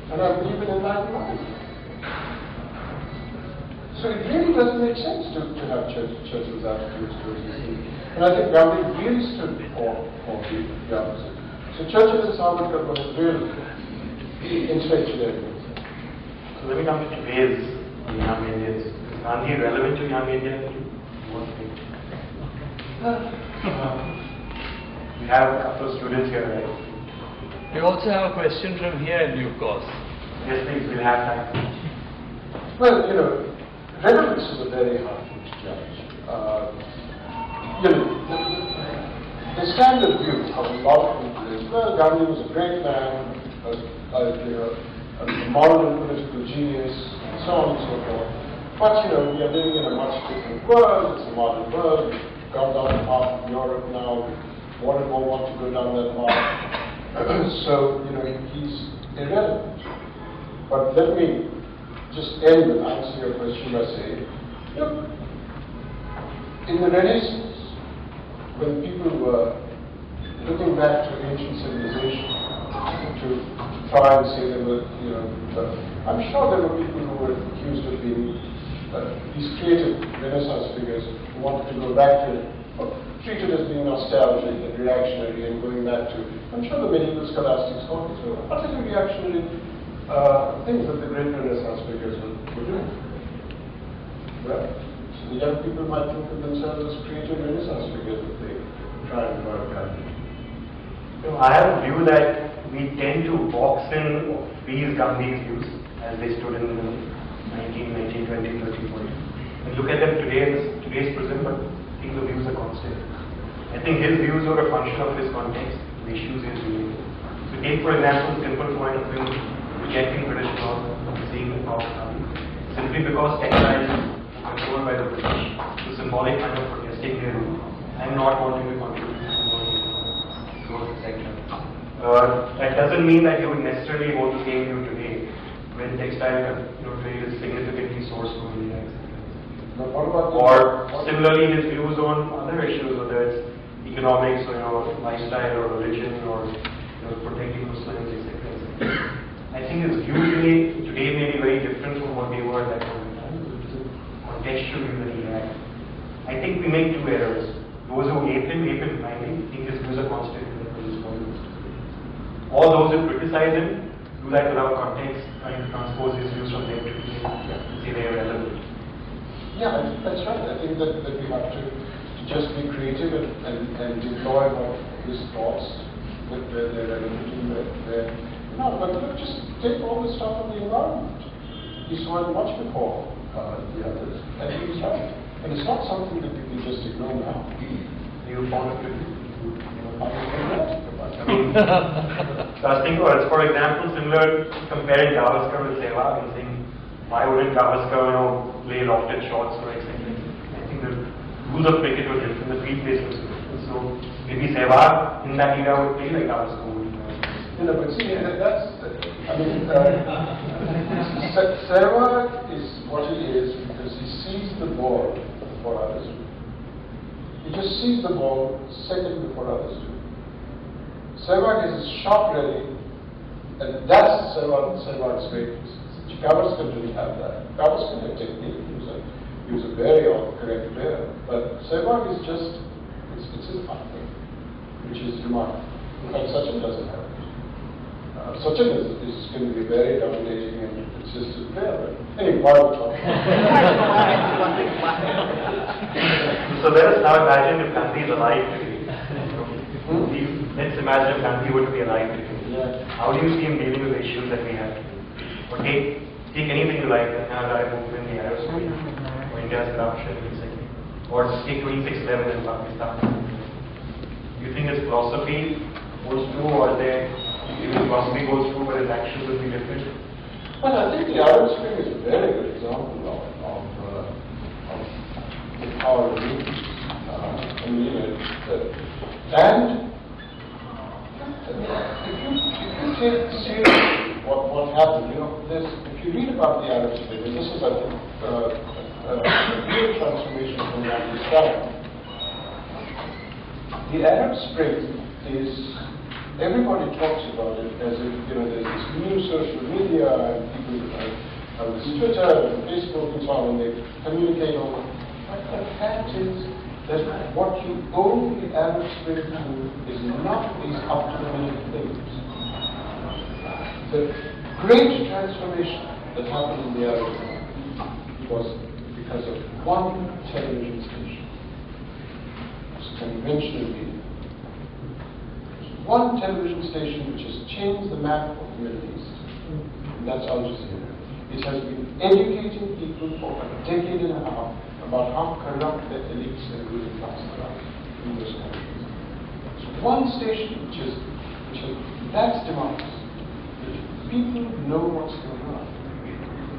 And I believe in enlightened life. So it really doesn't make sense to have Churchill's attitudes towards this thing. And I think Gandhi really stood for the opposite. So Churchill and Savarkar were really intellectual evidence. So let me come to today's young Indians. Is Gandhi relevant to young India? What do you think? We have a couple of students here, right? We also have a question from here in due course. Yes, please, we'll have time. Well, you know, relevance is a very hard thing to judge. You know, the standard view of a lot of people is, well, Gandhi was a great man, a moral and political genius, and so on and so forth. But, you know, we are living in a much different world. It's a modern world. We've gone down the path of Europe now. More and more want to go down that path. So, you know, he's irrelevant. But let me just end and answer your question by saying, look, in the Renaissance, when people were looking back to ancient civilization to try and say they were, you know, I'm sure there were people who were accused of being these creative Renaissance figures who wanted to go back to, or treated as being nostalgic and reactionary and going back to, I'm sure the medieval scholastic scholars were utterly reactionary things that the great Renaissance figures were doing. Well, so the young people might think of themselves as creative Renaissance figures if they try and work at it. You know, I have a view that we tend to box in these Gandhi's views as they stood in the 19, 20, 30, 40. And look at them today in today's prism, but I think the views are constant. I think his views are a function of his context, the issues he's dealing with. So take, for example, the simple point of view, rejecting British law, seeing the power of Gandhi, simply because textiles are controlled by the British. The symbolic kind of protesting there, I'm not wanting to contribute towards the sector. That doesn't mean that you would necessarily hold the same view today when textile trade is significantly sourced from India. Or similarly his views on other issues, whether it's economics or lifestyle or religion or protecting Muslims, etc. I think his views today may be very different from what they were at that point in time. It's a contextual view that he had. I think we make two errors. Those who hate him blindly, think his views are constant. All those who criticize him do that without context, trying to transpose his views from them to say they are relevant. Yeah, that's right. I think that we have to just be creative and deploy his thoughts where they're relevant and where no, but look, just take all the stuff on the environment. He saw it much before the others, and he was right. And it's not something that we can just ignore now. You found it I mean, so I was thinking about it. For example, similar comparing Gavaskar with Sehwag and saying, why wouldn't Gavaskar, play lofted shots or etc. I think the rules of cricket were different, the field base was different. So maybe Sehwag in that era would play like Gavaskar would. But see, that's, I mean, Sehwag is what he is because he sees the ball before others do. He just sees the ball second before others do. Sehwag is shot ready, and that's Sehwag's greatness. Gavaskar didn't have that. Gavaskar had technique. He was a very correct player. But Sehwag is just, it's his thing, which is remarkable. In fact, Sachin doesn't have it. Sachin is going to be a very dominating and consistent player. But anyway, why are we talking? So let us now imagine if Gandhi is alive today. Let's imagine if Gandhi were to be alive today. How do you see him dealing with the issues that we have? Or take anything you like, the Canada movement, the Arab Spring, or India's corruption recently, or just take 26/11 in Pakistan. Do you think his philosophy holds true, or his philosophy holds true, but his actions will be different? Well, I think the Arab Spring is a very good example of the power of unity. And if you take seriously what happened, if you read about the Arab Spring, and this is, I think, a real transformation from Gandhi's time. The Arab Spring is, everybody talks about it as if, there's this new social media and people have this Twitter and Facebook and so on, and they communicate on it. But the fact is that what you owe the Arab Spring to is not these up-to-the-minute things. The great transformation that happened in the Arab Spring was because of one television station. It's conventional media. One television station which has changed the map of the Middle East. And that's Al Jazeera. It has been educating people for a decade and a half about how corrupt the elites and ruling class are in those countries. It's one station which has that's democracy. People know what's going on.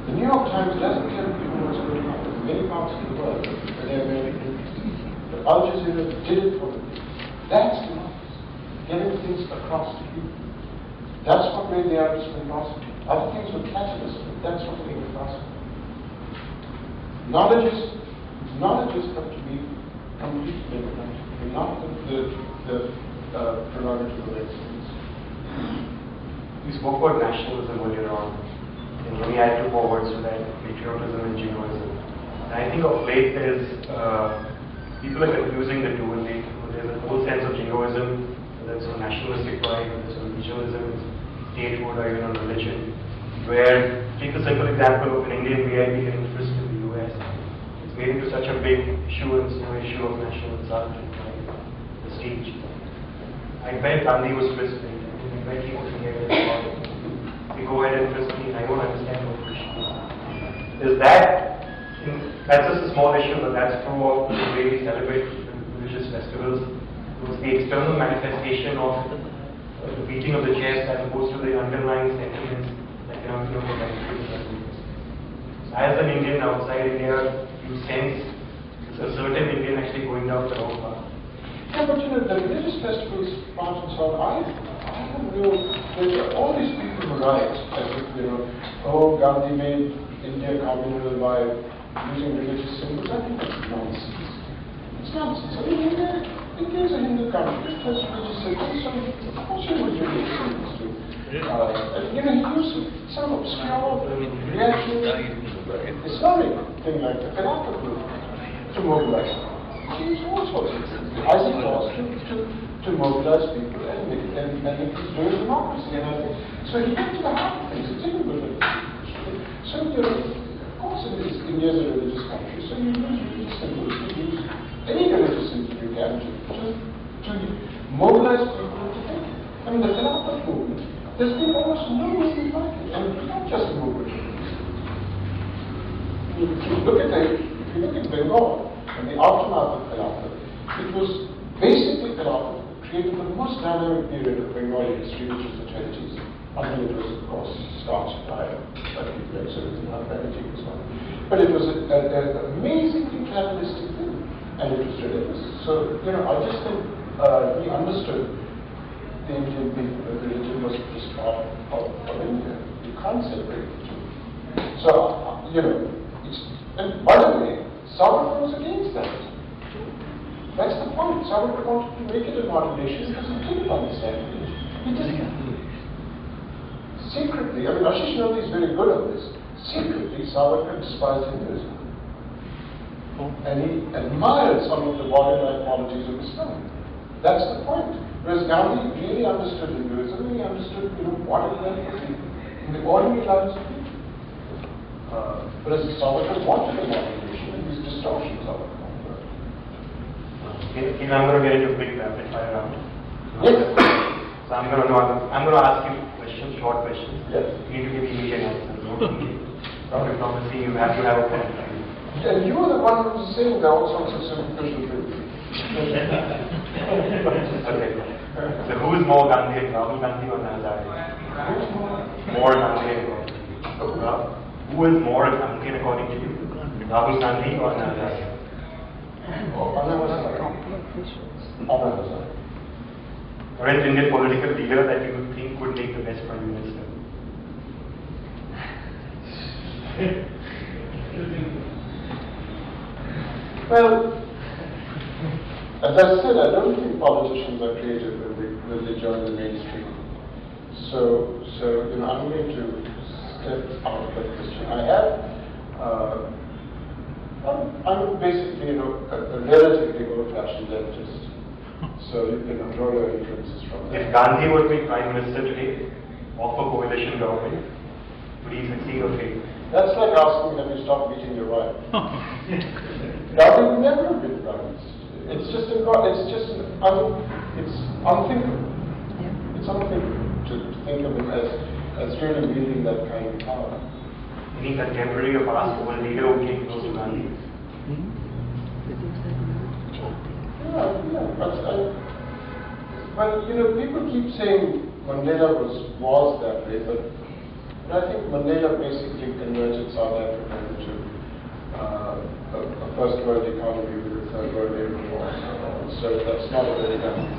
The New York Times doesn't tell people what's going on in many parts of the world where they're very interested. But Al Jazeera did it for them. That's democracy. Getting things across to people. That's what made the Arab Spring possible. Other things were catalysts, but that's what made it possible. Knowledge is got to be completely democratic, not the prerogative of excellence. You spoke about nationalism earlier on, and let me add two more words to that: patriotism and jingoism. And I think of late people are confusing the two. There's a whole sense of jingoism. That's on nationalistic pride, that's on regionalism, statehood, or even on religion. Where, take the simple example of an Indian VIP getting interest in the US. It's made into such a big issue, and it's no issue of national result and prestige. I bet Gandhi was frisked. I bet he was here. They go ahead and frisk me, and I don't understand what the issue is. That's just a small issue, but that's true of the way we celebrate religious festivals. It was the external manifestation of the beating of the chest as opposed to the underlying sentiments that cannot be benefit. So as an Indian outside India, you sense a certain Indian actually going down the wrong path. Yeah, but the religious festivals, part and so on, I don't know, all these people who write as if, oh, Gandhi made India communal by using religious symbols. I think that's nonsense. It's nonsense. I mean, India is a Hindu country. It has religious symbols, so of course you would use religious symbols too. He used some obscure reactionary Islamic thing like the Khilafat movement to mobilize. He used all sorts of things. Isaac Ross to mobilize people and do democracy. So he went to the heart of things. It's even good. So of course India is a religious country, so you use religious symbols, you use any religious symbol you can to mobilize people to think. I mean, the Khilafat movement, there's been almost no movement like it, and it's not just a movement. If you look at Bengal and the aftermath of Khilafat, it was basically Khilafat created the most dynamic period of Bengali history, which was the 20s, until it was, of course, starched by people like Chavan and so on. But it was an amazingly capitalistic thing, and it was religious. So, I just think he understood the Indian people that religion was just part of India. You can't separate the two. So, and by the way, Savarkar was against that. That's the point. Savarkar wanted to make it a modern nation because he didn't understand religion. He didn't. Secretly, I mean, Ashish Nandi is very good at this. Secretly, Savarkar despised Hinduism. And he admired some of the borderline qualities of Islam. That's the point. Whereas Gandhi really understood Hinduism, and he understood, what it meant for people in the ordinary lives of people. Whereas Savarkar wanted a modern nation, and these distortions of it. I'm going to get into a big rapid fire round. Yes. So I'm going to ask you questions, short questions. Yes. You need to give immediate answers. No thinking. No diplomacy. You have to have a point. Yeah, you were the one who was saying there are all sorts of superficial things. Okay. So who is more Gandhi, Rahul Gandhi or Nazari? More Gandhi according to you. Who is more Gandhi according to you? Rahul Gandhi or Nazari? Current Indian political leader that you think would make the best prime minister? Well, as I said, I don't think politicians are creative when they join the mainstream. So I'm going to step out of that question. I'm basically, a relatively old-fashioned leftist. So you can draw your inferences from that. If Gandhi would be prime minister today, of a coalition government, would he succeed or fail? That's like asking that you stop beating your wife. Gandhi would never have been prime minister. It's unthinkable. It's unthinkable to think of him as really wielding that kind of power. Any contemporary or past world leader who came close to Gandhi? But people keep saying Mandela was that way, but I think Mandela basically converted South Africa into a first world economy with a third world labor force. So that's not a very development.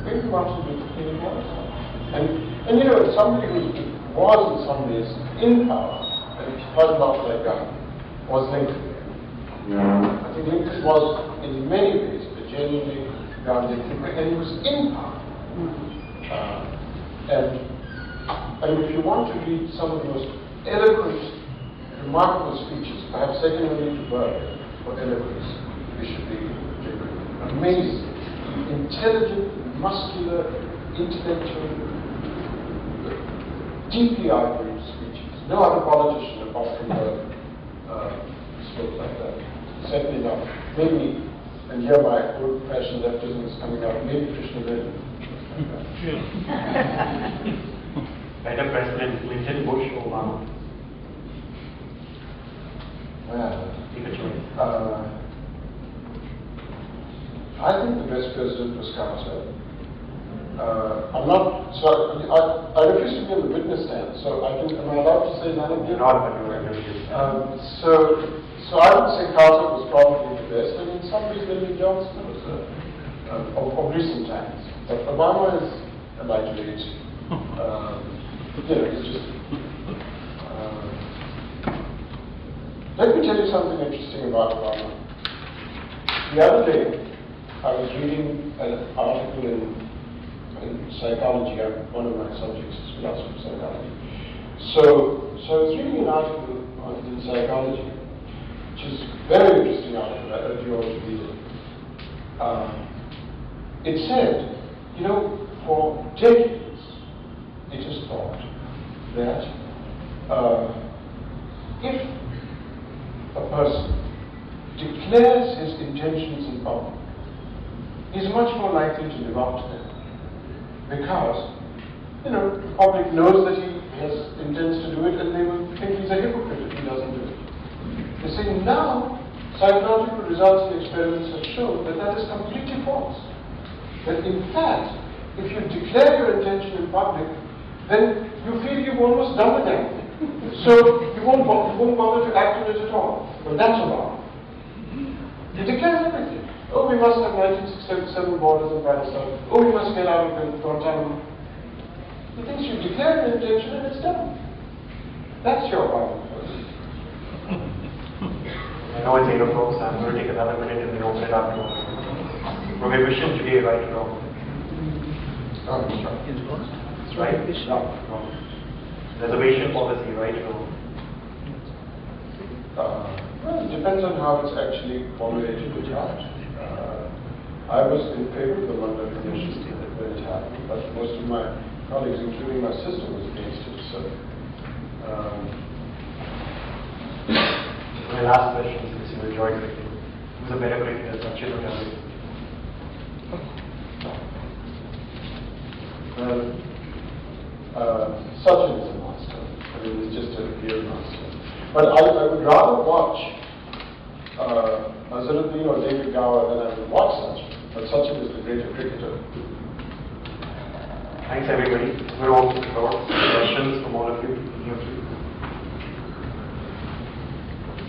Maybe Martin Luther King was. And somebody who was in some ways in power, and felt not like Gandhi, was Lincoln. I think Lincoln was, in many ways, a genuinely Gandhi thinker, and he was in power. And if you want to read some of the most eloquent, remarkable speeches, perhaps second only to Burke for eloquence, Bishop Lincoln. Amazing, intelligent, muscular, intellectual, deeply argued speeches. No other politician apart from Burke spoke like that. Certainly not. Maybe, and here my old-fashioned leftism is coming out, maybe Krishna Reddy. Better President Clinton, Bush, Obama? Well, Take a choice. I think the best president was Carter. I'm not, so I refuse to be on the witness stand, so am I allowed to say none of you? Not, but you are. So I would say Carter was probably the best, and in some ways Lyndon Johnson was of recent times. But Obama is a lightweight. It's just. Let me tell you something interesting about Obama. The other day, I was reading an article in psychology. One of my subjects is philosophy of psychology. So I was reading an article in psychology, which is a very interesting article. I urge you all to read it. It said, for decades, it is thought that if a person declares his intentions in public, he's much more likely to live up to them. Because, the public knows that he intends to do it, and they will think he's a hypocrite if he doesn't do it. They say now, psychological results in experiments have shown that that is completely false. That in fact, if you declare your intention in public, then you feel you've almost done the damn thing. So you won't bother to act on it at all. Well, that's wrong. You declare everything. Oh, we must have 1967 borders in Palestine. Oh, we must get out of Guantanamo. The things you declare your intention and it's done. That's your power. I know it's 8 o'clock, so I'm going to take another minute and then open it up to prohibition today, right or wrong? Right? No. Reservation policy, right or wrong? Well, it depends on how it's actually formulated and charged. I was in favor of the London Convention when it happened, but most of my colleagues, including my sister, was against it. So, my last question, since you enjoyed it, who's is a better critical structure to tell it. Well, Sachin is a master. I mean, he's just a real master. But I would rather watch Azharuddin or David Gower than I would watch Sachin. But Sachin is the greater cricketer. Thanks everybody. We're open to thoughts, questions from all of you. Any of you?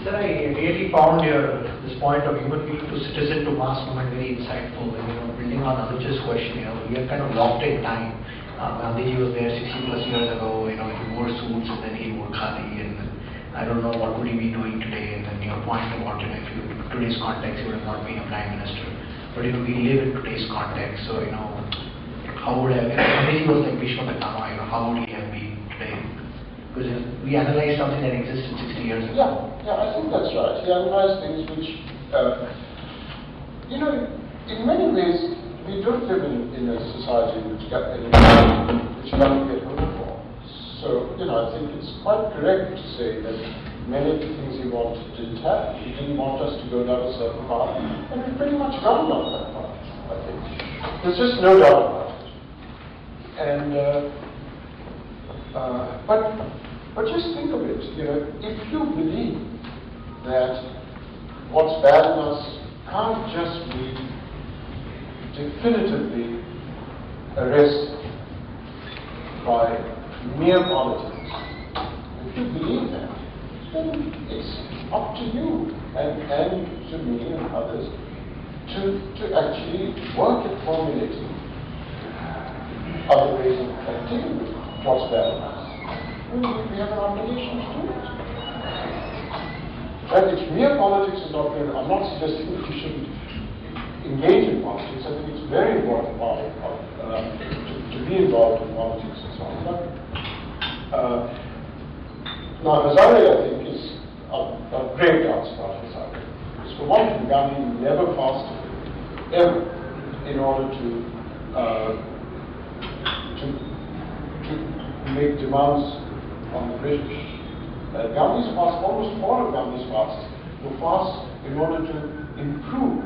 Sir, I really found this point of human being to citizen to mass movement very insightful. Building on Anuja's question, we are kind of locked in time. Gandhiji was there 60 plus years ago. He wore suits and then he wore khadi, and I don't know what would he be doing today. And then your point about if you today's context, he would have not been a prime minister. But we live in today's context, so how would Gandhiji was like Bhishma Pitama, how would he have been today? Because we analyze something that existed 60 years ago. Yeah, I think that's right. He analyzed things which, in many ways, we don't live in a society which young get home for. So, I think it's quite correct to say that many of the things he wanted didn't happen. He didn't want us to go down a certain path, and we've pretty much gone down that path, I think. There's just no doubt about it. And, but just think of it, if you believe that what's bad in us can't just be definitively arrested by mere politics, if you believe that, then it's up to you and to me and others to actually work at formulating other ways of dealing with what's bad in us. We have an obligation to do it. Right? If mere politics is not good, I'm not suggesting that you shouldn't engage in politics. I think it's very important to be involved in politics and so on. But now Hazare, I think, is a great answer about Hazare. Because for one thing, Gandhi never fasted, ever, in order to make demands on the British. Gandhi's fast, almost all of Gandhi's fasts were fasts in order to improve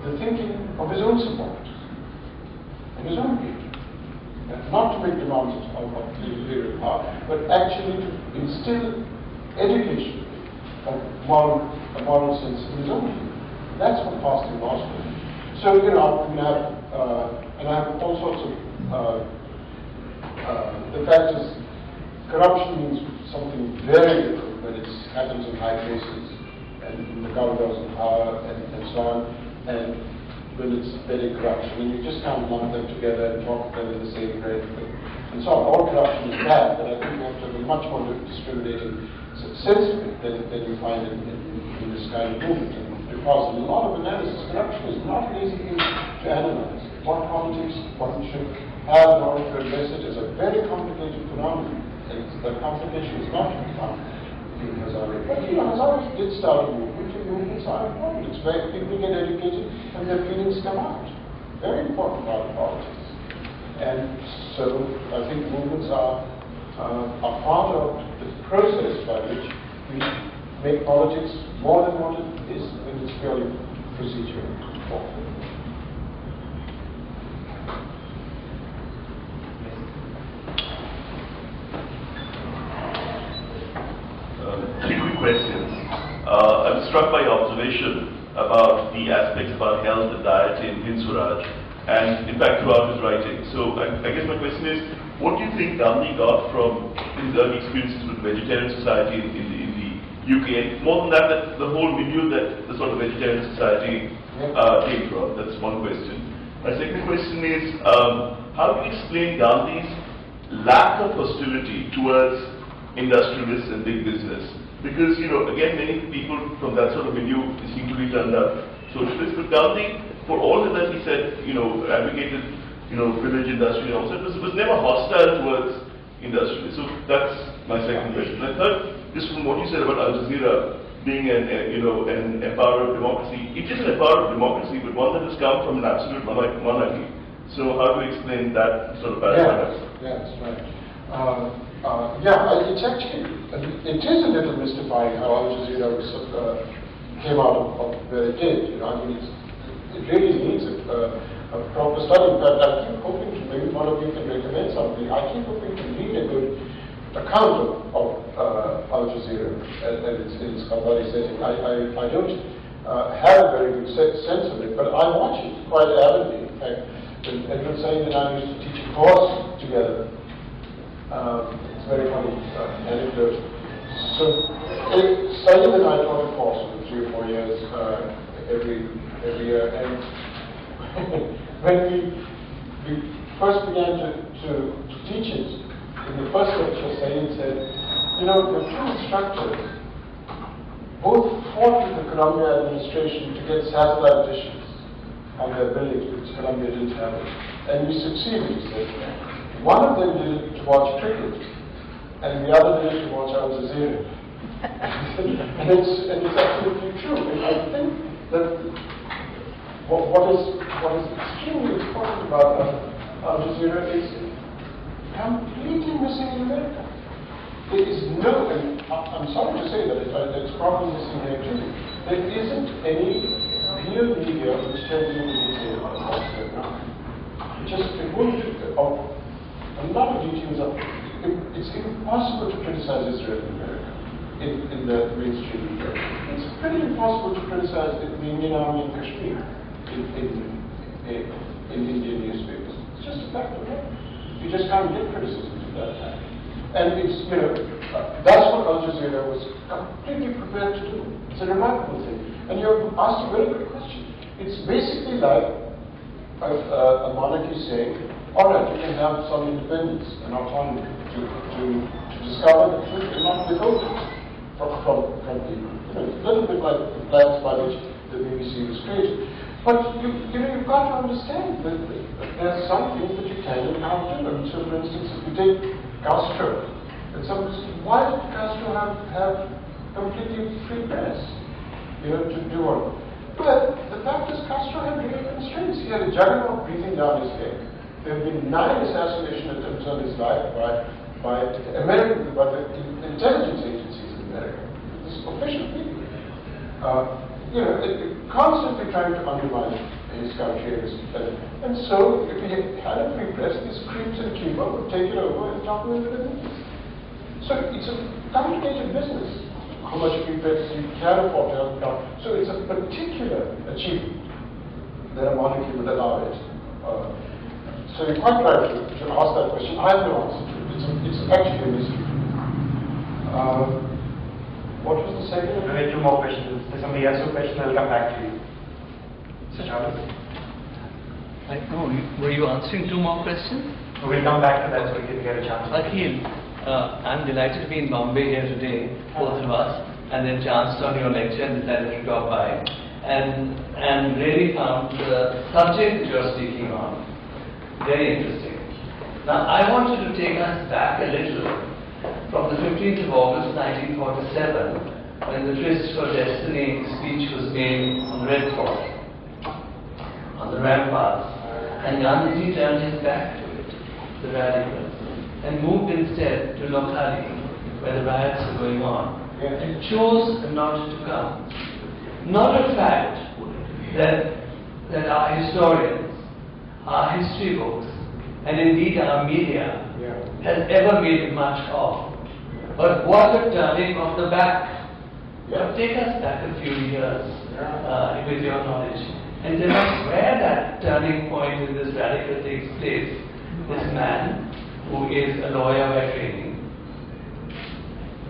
the thinking of his own supporters, of his own people. Not to make demands of the imperial power, but actually to instill education of moral sense in his own people. That's what fasting was for. So, I have all sorts of, the fact is, corruption means something very different when it happens in high places and the government in power and so on, and when it's very corruption. And you just can't lump them together and talk them in the same breath. And so on. All corruption is bad, but I think you have to be much more discriminating sense of it than you find in this kind of movement. And because in a lot of analysis, corruption is not an easy thing to analyze. What politics one should have in order to address it is a very complicated phenomenon. The complication is not to be found in Hazare. But Hazare did start a movement, and movements are important. It's where people get educated and their feelings come out. Very important part of politics. And so I think movements are a part of the process by which we make politics more than what it is when it's purely procedural. Three quick questions. I'm struck by your observation about the aspects about health and diet in Swaraj, and in fact throughout his writing. So I guess my question is, what do you think Gandhi got from his early experiences with vegetarian society in the UK? And more than that, the whole milieu that the sort of vegetarian society came from. That's one question. My second question is, how do you explain Gandhi's lack of hostility towards industrialists and big business? Because, again, many people from that sort of milieu seem to be turned out socialists. But Gandhi, for all that he said, advocated, village industry and all that, was never hostile towards industrialists. So that's my second question. And third, just from what you said about Al Jazeera being an empire of democracy, it is an empire of democracy, but one that has come from an absolute monarchy. So how do you explain that sort of paradox? Yeah, that's right. It's actually, it is a little mystifying how Al Jazeera was came out of where it did. I mean, it really needs a proper study. In fact, I keep hoping to, maybe one of you can recommend something. I keep hoping to read a good account of Al Jazeera and its Qatari setting. I don't have a very good sense of it, but I watch it quite avidly. In fact, everyone saying that I used to teach a course together. It's very funny anecdote. So, Saeed and I taught a course for 3 or 4 years every year, and when we first began to teach it, in the first lecture, Saeed said, you know, the two instructors both fought with the Columbia administration to get satellite dishes on their buildings because Columbia didn't have it. And we succeeded, he said. One of them did it to watch cricket, and the other did it to watch Al Jazeera. and it's absolutely true. And I think that what is extremely important about Al Jazeera is completely missing in America. There is no, and I'm sorry to say that it's probably missing here too. There isn't any real media which tells you the detail about what's going on. It won't do. A lot of details are. It's impossible to criticize Israel in America in the mainstream media. It's pretty impossible to criticize the Indian Army in Kashmir in Indian newspapers. It's just a fact of life. You just can't get criticism at that time. And it's, you know, that's what Al Jazeera was completely prepared to do. It's a remarkable thing. And you asked a very good question. It's basically like a monarchy saying, all right, you can have some independence and autonomy to discover the truth and not withhold it from people. You know, a little bit like the plans by which the BBC was created. But you've got to understand that there are some things that you can and can't do. I mean, so for instance, if you take Castro, and somebody says, why did Castro have completely free press? You know, to do all. Well, the fact is Castro had real constraints. He had a juggernaut breathing down his neck. There have been 9 assassination attempts on his life by the intelligence agencies in America. This is official people. You know, constantly trying to undermine his country. And so, if he had a free press, these creeps in Cuba would take it over and talk with the business. So it's a complicated business, how much free press you can afford to have. So it's a particular achievement that a monarchy would allow it. So you're quite right to ask that question. I have no answer to it. It's actually a mystery. What was the second? There are 2 more questions. There's somebody else with a question. I'll come back to you. Mr. Chavan? Were you answering 2 more questions? We'll come back to that so we can get a chance. Akhil, I'm delighted to be in Bombay here today, both of us, and then chanced on your lecture and decided to drop by. And really found the subject that you're speaking on very interesting. Now, I wanted to take us back a little from the 15th of August 1947, when the Tryst for Destiny speech was made on Red Fort, on the ramparts, and Gandhiji turned his back to it, the radicals, and moved instead to Lokhali, where the riots were going on, and chose not to come. Not a fact that our historians, our history books, and indeed our media has ever made much of. But what a turning of the back. But take us back a few years with your knowledge and tell us where that turning point in this radical takes place. This man who is a lawyer by training,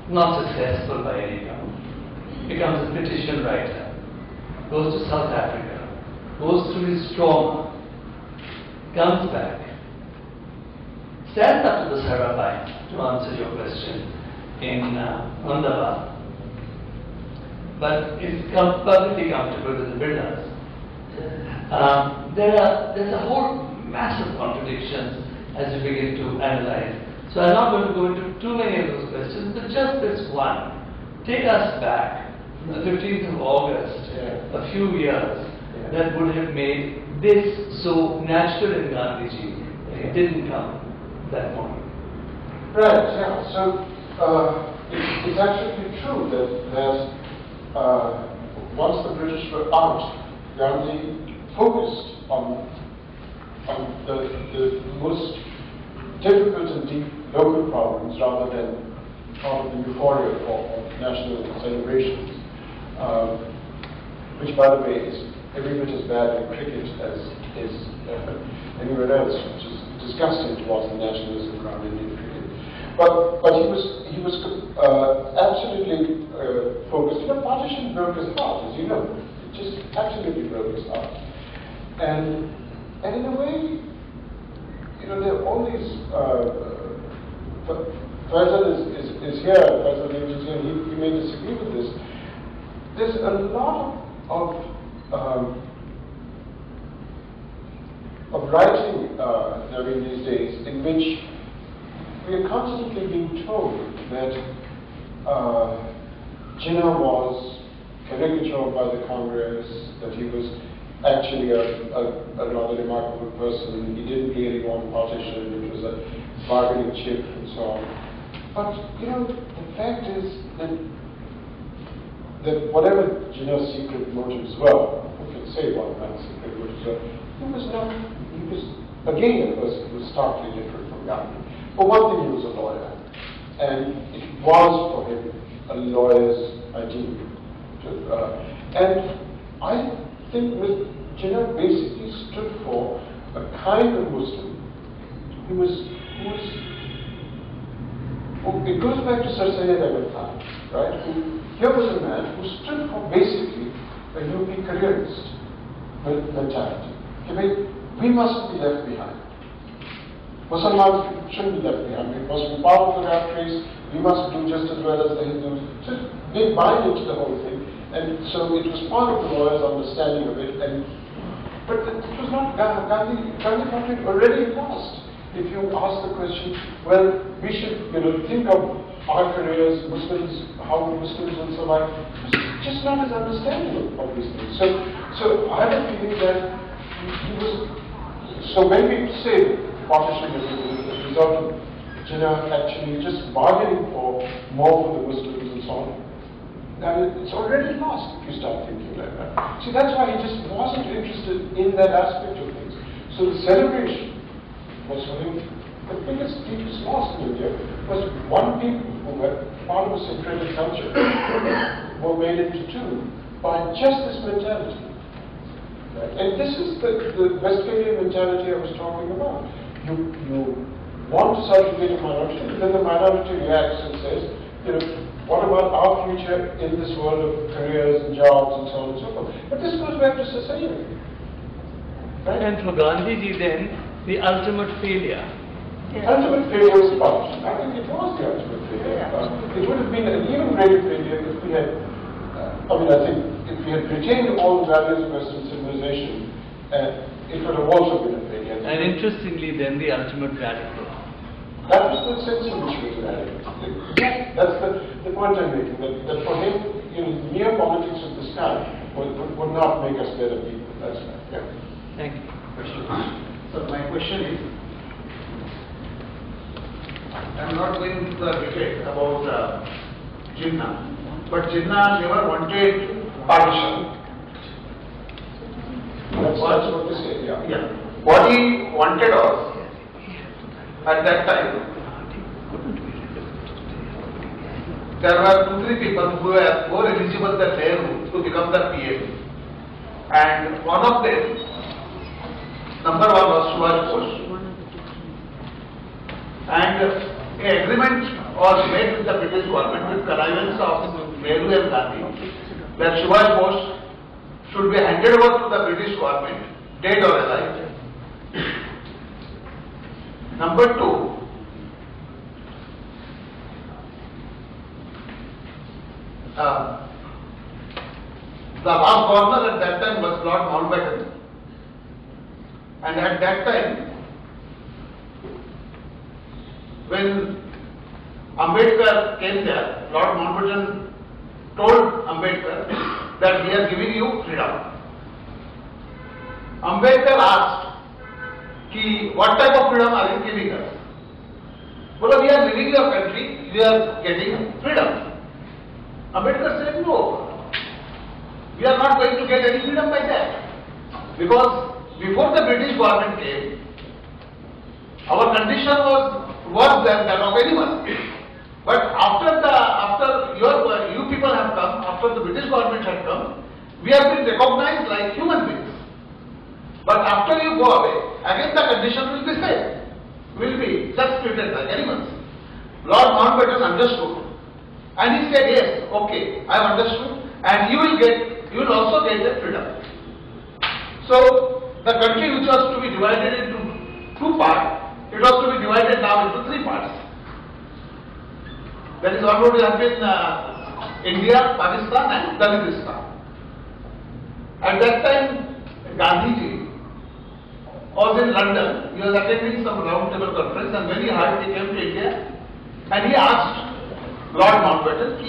not successful by any count, becomes a petition writer, goes to South Africa, goes through his trauma, comes back, stands up to the Sarabhai to answer your question in Ahmedabad, but is perfectly comfortable with the Birlas. There's a whole mass of contradictions as you begin to analyze. So I'm not going to go into too many of those questions, but just this one. Take us back from the 15th of August, a few years, that would have made this so natural in Gandhiji that he didn't come that morning. Right, yeah. So it's actually true that there's once the British were out, Gandhi focused on the most difficult and deep local problems rather than part of the euphoria of national celebrations, which, by the way, is every bit as bad in cricket as is anywhere else, which is disgusting towards the nationalism around Indian cricket. But he was absolutely focused. Partition broke his heart, as you know. It just absolutely broke his heart. And in a way, there are all these. Faisal is here. Faisal is here. He may disagree with this. There's a lot of writing in these days in which we are constantly being told that Jinnah was caricatured by the Congress, that he was actually a rather remarkable person. He didn't really want partition, it was a bargaining chip and so on. But, the fact is that whatever Jinnah's secret motives were, who can say what man's secret motives were, he was again a person who was starkly different from Gandhi. For one thing, he was a lawyer, and it was for him a lawyer's ideal. And I think Jinnah basically stood for a kind of Muslim it goes back to Sir Syed Ahmed Khan, right? Here was a man who stood for basically a UP careerist mentality. We mustn't be left behind. Muslims shouldn't be left behind. We must be part of the rat race. We must do just as well as the Hindus. So they buy into the whole thing. And so it was part of the lawyer's understanding of it. But it was not Gandhi thought it already lost. If you ask the question, well, we should think of our careers, Muslims, how Muslims will survive. It's just not his understanding of these things. So I have a feeling that he was. So when we say partition is the result of Jinnah actually just bargaining for more for the Muslims and so on, and it's already lost if you start thinking like that. See, that's why he just wasn't interested in that aspect of things. So the celebration was for him the biggest, deepest loss in India was one people who were part of a syncretic culture were made into two by just this mentality. Right? And this is the Westphalian mentality I was talking about. You want to subjugate a minority, then the minority reacts and says, what about our future in this world of careers and jobs and so on and so forth? But this goes back to society. Right? And for Gandhiji then, the ultimate failure. Ultimate failure was partition. I think it was the ultimate failure. It would have been an even greater failure if we had, I think if we had retained all the values of Western civilization, it would have also been a failure. And interestingly then, the ultimate radical. That was the sense in which he was radical. That's the point I'm making, that for him, mere politics of this kind would not make us better people. That's right. Yeah. Thank you. So my question is, I'm not going into the debate about Jinnah, but Jinnah never wanted partition. That's what they say, yeah. What he wanted was, at that time, there were 2-3 people who were more eligible than Nehru to become the PM. And one of them, number one was Subhash Bose. And an agreement was made with the British government with connivance of Nehru and Gandhi that Subhash Bose should be handed over to the British government, dead or alive. Number two, the last governor at that time was Lord Mountbatten. And at that time, when Ambedkar came there, Lord Mountbatten told Ambedkar that we are giving you freedom. Ambedkar asked, what type of freedom are you giving us? Well, we are leaving your country, we are getting freedom. Ambedkar said, no, we are not going to get any freedom by that. Because before the British government came, our condition was that of anyone. But after you people have come, after the British government had come, we have been recognized like human beings. But after you go away, again the condition will be same. Will be just treated like animals. Lord Mountbatten understood, and he said, yes, okay, I have understood, and you will also get the freedom. So the country which was to be divided into two parts, it was to be divided now into three parts. That is what would have been India, Pakistan and Dalitistan. At that time, Gandhiji was in London. He was attending some round table conference, and when he heard, he came to India and he asked Lord Mountbatten,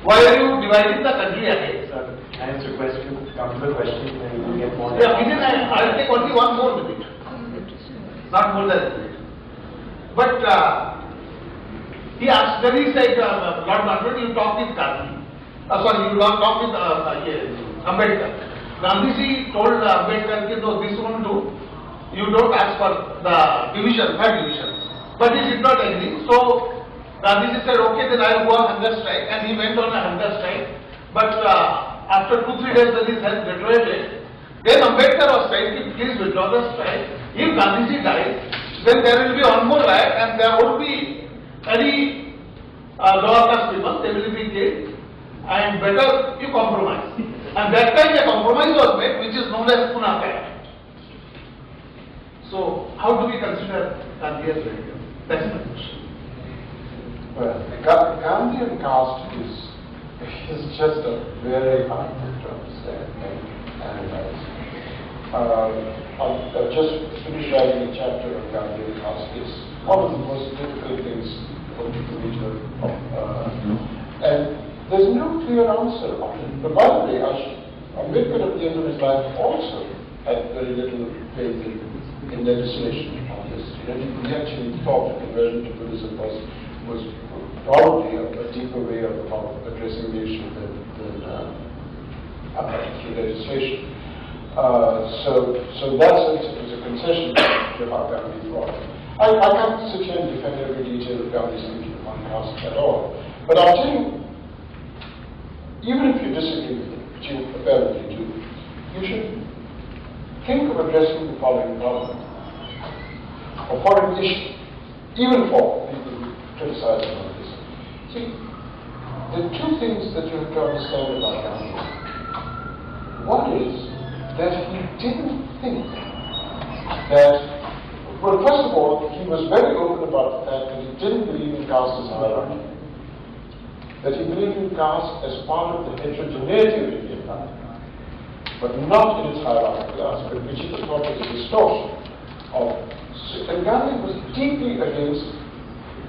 why are you dividing the country again? Sir, can I answer question? Come to the question and we'll get more. Yeah, I'll take only one more minute. Not more than a minute. But he asked, then he said, Lord Mountbatten, you talk with Gandhi. You talk with Ambedkar. Gandhiji told Ambedkar, no, this won't do. You don't ask for the division, third division. But he did not agree. So Gandhiji said, okay, then I will go on hunger strike. And he went on a hunger strike. But after 2-3 days, when his health deteriorated, then Ambedkar was saying, please withdraw the strike. If Gandhiji dies, then there will be one more riot and there won't be any lower caste people, they will be killed. And better you compromise. And that time a compromise was made, which is known as Pune Pact. So, how do we consider Gandhi A Radical? That's my question. Well, Gandhian caste is just a very hard thing to understand and analyze. I'll just finish writing a chapter on Gandhian caste. It's one of the most difficult things for me to and there's no clear answer on it. But by the way, Ambedkar at the end of his life also had very little faith in legislation on this. He actually thought that conversion to Buddhism was probably a deeper way of addressing the issue than through legislation. So in that sense, it was a concession to how Gandhi thought. I can't sit here and defend every detail of Gandhi's thinking on caste at all. But I'll tell you, even if you disagree with it, which you apparently do, you should think of addressing the following problem, or foreign issue, even for people who criticize him on this. See, there are two things that you have to understand about Gandhi. One is that he didn't think that, well, first of all, he was very open about the fact that he didn't believe in caste as hierarchy. That he believed in caste as part of the heterogeneity of Indian life, but not in its hierarchical aspect, which he thought was a distortion of. And Gandhi was deeply against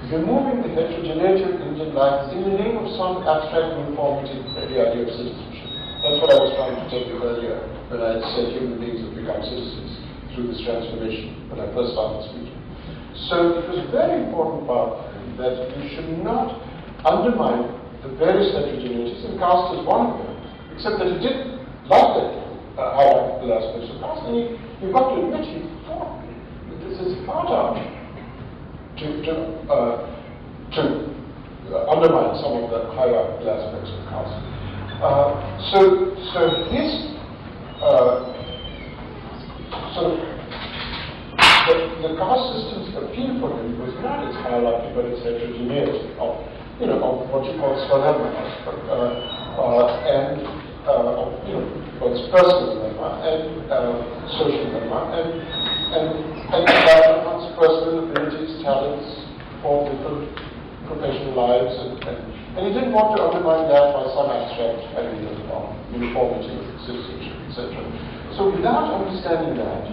removing the heterogeneity of Indian life in the name of some abstract uniformity of the idea of citizenship. That's what I was trying to tell you earlier when I said human beings have become citizens through this transformation when I first started speaking. So it was a very important part of him that you should not undermine the various heterogeneities, and caste is one of them, except that he did like that hierarchical aspects of caste, and you've got to admit he thought that this is hard out to undermine some of the hierarchical aspects of caste. So his the caste system's appeal for him was not its hierarchy, but its heterogeneity of what you call swadharma, and what's personal dharma and social dharma, and that one's personal abilities, talents for different professional lives, and he didn't want to undermine that by some abstract idea of uniformity, citizenship, etc. So without understanding that,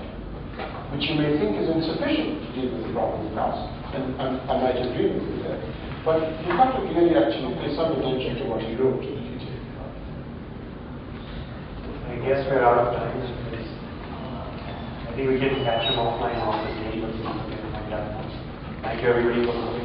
which you may think is insufficient to deal with the problem of caste, and I might agree with you there, but you have to really actually pay some attention to what he wrote in the detail. I guess we're out of time. I think we can catch him offline off the stage, but something like that. Thank you everybody for coming.